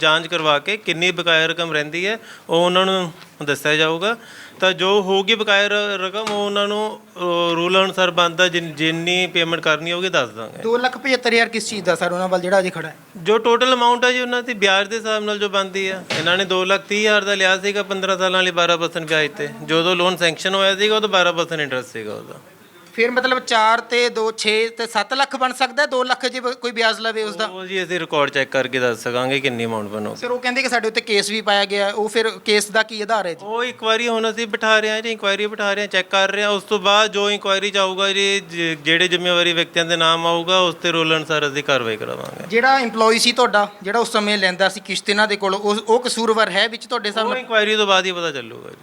ਜਾਂਚ ਕਰਵਾ ਕੇ ਕਿੰਨੀ ਬਕਾਇਆ ਰਕਮ ਰਹਿੰਦੀ ਹੈ ਉਹ ਉਹਨਾਂ ਨੂੰ ਦੱਸਿਆ ਜਾਊਗਾ। ਤਾਂ ਜੋ ਹੋਊਗੀ ਬਕਾਇਆ ਰਕਮ ਉਹ ਉਹਨਾਂ ਨੂੰ ਰੂਲ ਅਨੁਸਾਰ ਬਣਦਾ ਜਿੰਨੀ ਪੇਮੈਂਟ ਕਰਨੀ ਹੋਊਗੀ ਦੱਸ ਦਾਂਗੇ।
2,75,000 ਕਿਸ ਚੀਜ਼ ਦਾ ਸਰ ਉਹਨਾਂ ਵੱਲ ਜਿਹੜਾ ਅਜੇ ਖੜਾ ਹੈ?
ਜੋ ਟੋਟਲ ਅਮਾਊਂਟ ਹੈ ਜੀ ਉਹਨਾਂ ਦੀ ਵਿਆਜ ਦੇ ਹਿਸਾਬ ਨਾਲ ਜੋ ਬਣਦੀ ਹੈ। ਇਹਨਾਂ ਨੇ 2,30,000 ਦਾ ਲਿਆ ਸੀਗਾ 15 ਸਾਲਾਂ ਲਈ 12% ਵਿਆਜ ਤੇ। ਜਦੋਂ ਲੋਨ ਸੈਂਕਸ਼ਨ ਹੋਇਆ ਸੀਗਾ ਉਦੋਂ 12% ਇੰਟਰਸਟ ਸੀਗਾ ਉਹਦਾ।
ਫਿਰ ਮਤਲਬ 4 ਤੇ 2 6 ਤੇ 7 ਲੱਖ ਬਣ ਸਕਦਾ, 2 ਲੱਖ ਜੇ ਕੋਈ ਵਿਆਜ ਲਵੇ ਉਸਦਾ?
ਉਹ ਜੀ ਅਸੀਂ ਰਿਕਾਰਡ ਚੈੱਕ ਕਰਕੇ ਦੱਸ ਸਕਾਂਗੇ ਕਿੰਨੀ ਅਮਾਊਂਟ ਬਣੂ।
ਸਰ, ਉਹ ਕਹਿੰਦੇ ਕਿ ਸਾਡੇ ਉੱਤੇ ਕੇਸ ਵੀ ਪਾਇਆ ਗਿਆ, ਉਹ ਫਿਰ ਕੇਸ ਦਾ ਕੀ ਆਧਾਰ ਹੈ ਜੀ?
ਉਹ ਇਨਕੁਆਇਰੀ ਹੁਣ ਅਸੀਂ ਬਿਠਾ ਰਹੇ ਹਾਂ ਜੀ, ਇਨਕੁਆਇਰੀ ਬਿਠਾ ਰਹੇ ਹਾਂ, ਚੈੱਕ ਕਰ ਰਹੇ ਹਾਂ। ਉਸ ਤੋਂ ਬਾਅਦ ਜੋ ਇਨਕੁਆਇਰੀ 'ਚ ਆਊਗਾ ਜੀ, ਜਿਹੜੇ ਜ਼ਿੰਮੇਵਾਰੀ ਵਿਅਕਤੀਆਂ ਦੇ ਨਾਮ ਆਊਗਾ ਉਸ ਤੇ ਰੂਲ ਅਨੁਸਾਰ ਅਸੀਂ ਕਾਰਵਾਈ ਕਰਾਵਾਂਗੇ।
ਜਿਹੜਾ EMPLOYE ਸੀ ਤੁਹਾਡਾ, ਜਿਹੜਾ ਉਸ ਸਮੇਂ ਲੈਂਦਾ ਸੀ ਕਿਸ਼ਤ ਇਹਨਾਂ ਦੇ ਕੋਲ, ਉਹ ਕਸੂਰਵਾਰ ਹੈ ਵਿੱਚ ਤੁਹਾਡੇ
ਉਹ
ਸਾਹਮਣੇ?
ਇਨਕੁਆਇਰੀ ਤੋਂ ਬਾਅਦ ਹੀ ਪਤਾ ਚੱਲੂਗਾ ਜੀ।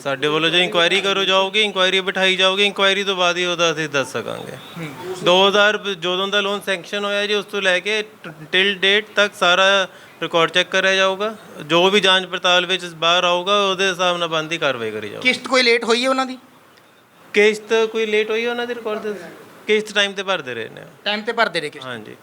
ਸਾਡੇ ਵੱਲੋਂ ਜੋ ਇਨਕੁਆਇਰੀ ਕਰੋ ਜਾਊਗੀ, ਇਨਕੁਆਇਰੀ ਬਿਠਾਈ ਜਾਊਗੀ, ਇਨਕੁਆਇਰੀ ਤੋਂ ਬਾਅਦ ਹੀ ਉਹਦਾ ਅਸੀਂ ਦੱਸ ਸਕਾਂਗੇ। 2000 ਜਦੋਂ ਦਾ ਲੋਨ ਸੈਂਕਸ਼ਨ ਹੋਇਆ ਜੀ ਉਸ ਤੋਂ ਲੈ ਕੇ ਟਿਲ ਡੇਟ ਤੱਕ ਸਾਰਾ ਰਿਕਾਰਡ ਚੈੱਕ ਕਰਿਆ ਜਾਊਗਾ। ਜੋ ਵੀ ਜਾਂਚ ਪੜਤਾਲ ਵਿੱਚ ਬਾਹਰ ਆਊਗਾ ਉਹਦੇ ਹਿਸਾਬ ਨਾਲ ਬਣਦੀ ਕਾਰਵਾਈ ਕਰੀ ਜਾਊਗੀ।
ਕਿਸ਼ਤ ਕੋਈ ਲੇਟ ਹੋਈ ਹੈ ਉਹਨਾਂ ਦੀ?
ਕਿਸ਼ਤ ਕੋਈ ਲੇਟ ਹੋਈ ਹੈ ਉਹਨਾਂ ਦੀ ਰਿਕਾਰਡ ਦੇ? ਕਿਸ਼ਤ ਟਾਈਮ ਤੇ ਭਰਦੇ ਰਹੇ ਨੇ,
ਟਾਈਮ ਤੇ ਭਰਦੇ ਰਹੇ ਕਿਸ਼ਤ?
ਹਾਂਜੀ।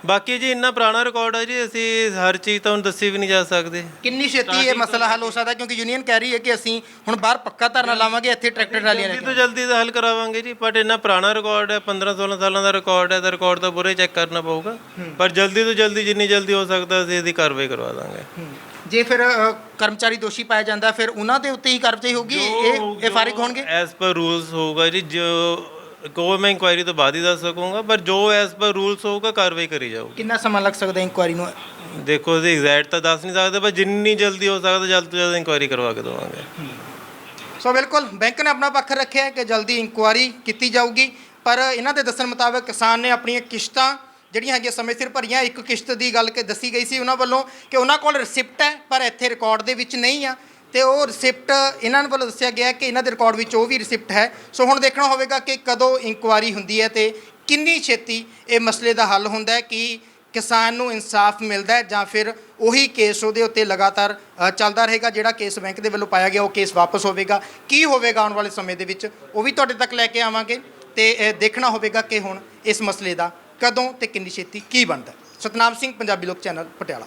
ਬਾਕੀ ਜੀ ਇੰਨਾ ਪੁਰਾਣਾ ਰਿਕਾਰਡ ਹੈ ਜੀ, ਅਸੀਂ ਹਰ ਚੀਜ਼ ਤਾਂ ਹੁਣ ਦੱਸੀ ਵੀ ਨਹੀਂ ਜਾ ਸਕਦੇ।
ਕਿੰਨੀ ਛੇਤੀ ਇਹ ਮਸਲਾ ਹੱਲ ਹੋ ਸਕਦਾ, ਕਿਉਂਕਿ ਯੂਨੀਅਨ ਕਹਿ ਰਹੀ ਹੈ ਕਿ ਅਸੀਂ ਹੁਣ ਬਾਹਰ ਪੱਕਾ ਧਰਨਾ ਲਾਵਾਂਗੇ, ਇੱਥੇ ਟਰੈਕਟਰ ਟਰਾਲੀਆਂ
ਜਲਦੀ ਤੋਂ ਜਲਦੀ ਦਾ ਹੱਲ ਕਰਾਵਾਂਗੇ ਜੀ, ਬਟ ਇੰਨਾ ਪੁਰਾਣਾ ਰਿਕਾਰਡ ਹੈ, 15-16 ਸਾਲਾਂ ਦਾ ਰਿਕਾਰਡ ਹੈ, ਤਾਂ ਰਿਕਾਰਡ ਤਾਂ ਪੂਰੇ ਚੈੱਕ ਕਰਨਾ ਪਊਗਾ, ਪਰ ਜਲਦੀ ਤੋਂ ਜਲਦੀ ਜਿੰਨੀ ਜਲਦੀ ਹੋ ਸਕਦਾ ਅਸੀਂ ਇਹਦੀ ਕਾਰਵਾਈ ਕਰਵਾ ਦਾਂਗੇ।
ਜੇ ਫਿਰ ਕਰਮਚਾਰੀ ਦੋਸ਼ੀ ਪਾਇਆ ਜਾਂਦਾ ਫਿਰ ਉਹਨਾਂ ਦੇ ਉੱਤੇ ਹੀ ਕਾਰਵਾਈ ਹੋਊਗੀ, ਇਹ ਫਾਰਿਗ ਹੋਣਗੇ?
ਐਜ਼ ਪਰ ਰੂਲਸ ਹੋਊਗਾ ਜੀ, ਜੋ ਕੋਈ ਮੈਂ ਇਨਕੁਆਇਰੀ ਤੋਂ ਬਾਅਦ ਹੀ ਦੱਸ ਸਕੂੰਗਾ, ਪਰ ਜੋ ਐਜ਼ ਪਰ ਰੂਲਸ ਹੋਊਗਾ ਕਾਰਵਾਈ ਕਰੀ ਜਾਊਗੀ।
ਕਿੰਨਾ ਸਮਾਂ ਲੱਗ ਸਕਦਾ ਇਨਕੁਆਇਰੀ ਨੂੰ?
ਦੇਖੋ ਅਸੀਂ ਐਗਜ਼ੈਕਟ ਤਾਂ ਦੱਸ ਨਹੀਂ ਸਕਦੇ, ਪਰ ਜਿੰਨੀ ਜਲਦੀ ਹੋ ਸਕਦਾ ਜਲਦ ਤੋਂ ਜਲਦ ਇਨਕੁਆਇਰੀ ਕਰਵਾ ਕੇ ਦੇਵਾਂਗੇ।
ਸੋ ਬਿਲਕੁਲ ਬੈਂਕ ਨੇ ਆਪਣਾ ਪੱਖ ਰੱਖਿਆ ਹੈ ਕਿ ਜਲਦੀ ਇਨਕੁਆਇਰੀ ਕੀਤੀ ਜਾਊਗੀ, ਪਰ ਇਹਨਾਂ ਦੇ ਦੱਸਣ ਮੁਤਾਬਕ ਕਿਸਾਨ ਨੇ ਆਪਣੀਆਂ ਕਿਸ਼ਤਾਂ ਜਿਹੜੀਆਂ ਹੈਗੀਆਂ ਸਮੇਂ ਸਿਰ ਭਰੀਆਂ। ਇੱਕ ਕਿਸ਼ਤ ਦੀ ਗੱਲ ਕਿ ਦੱਸੀ ਗਈ ਸੀ ਉਹਨਾਂ ਵੱਲੋਂ ਕਿ ਉਹਨਾਂ ਕੋਲ ਰਿਸਿਪਟ ਹੈ, ਪਰ ਇੱਥੇ ਰਿਕਾਰਡ ਦੇ ਵਿੱਚ ਨਹੀਂ ਆ, ਤੇ ਉਹ ਰਿਸਿਪਟ ਇਹਨਾਂ ਵੱਲੋਂ ਦੱਸਿਆ ਗਿਆ ਕਿ ਇਹਨਾਂ ਦੇ ਰਿਕਾਰਡ ਵਿੱਚ ਉਹ ਵੀ ਰਿਸਿਪਟ ਹੈ। ਸੋ ਹੁਣ ਦੇਖਣਾ ਹੋਵੇਗਾ ਕਿ ਕਦੋਂ ਇਨਕੁਆਇਰੀ ਹੁੰਦੀ ਹੈ ਤੇ ਕਿੰਨੀ ਛੇਤੀ ਇਹ ਮਸਲੇ ਦਾ ਹੱਲ ਹੁੰਦਾ ਹੈ, ਕਿ ਕਿਸਾਨ ਨੂੰ ਇਨਸਾਫ ਮਿਲਦਾ ਹੈ ਜਾਂ ਫਿਰ ਉਹੀ ਕੇਸ ਉਹਦੇ ਉੱਤੇ ਲਗਾਤਾਰ ਚੱਲਦਾ ਰਹੇਗਾ। ਜਿਹੜਾ ਕੇਸ ਬੈਂਕ ਦੇ ਵੱਲੋਂ ਪਾਇਆ ਗਿਆ ਉਹ ਕੇਸ ਵਾਪਸ ਹੋਵੇਗਾ। ਕੀ ਹੋਵੇਗਾ ਆਉਣ ਵਾਲੇ ਸਮੇਂ ਦੇ ਵਿੱਚ ਉਹ ਵੀ ਤੁਹਾਡੇ ਤੱਕ ਲੈ ਕੇ ਆਵਾਂਗੇ, ਤੇ ਦੇਖਣਾ ਹੋਵੇਗਾ ਕਿ ਹੁਣ ਇਸ ਮਸਲੇ ਦਾ ਕਦੋਂ ਤੇ ਕਿੰਨੀ ਛੇਤੀ ਕੀ ਬਣਦਾ। ਸਤਨਾਮ ਸਿੰਘ, ਪੰਜਾਬੀ ਲੋਕ ਚੈਨਲ, ਪਟਿਆਲਾ।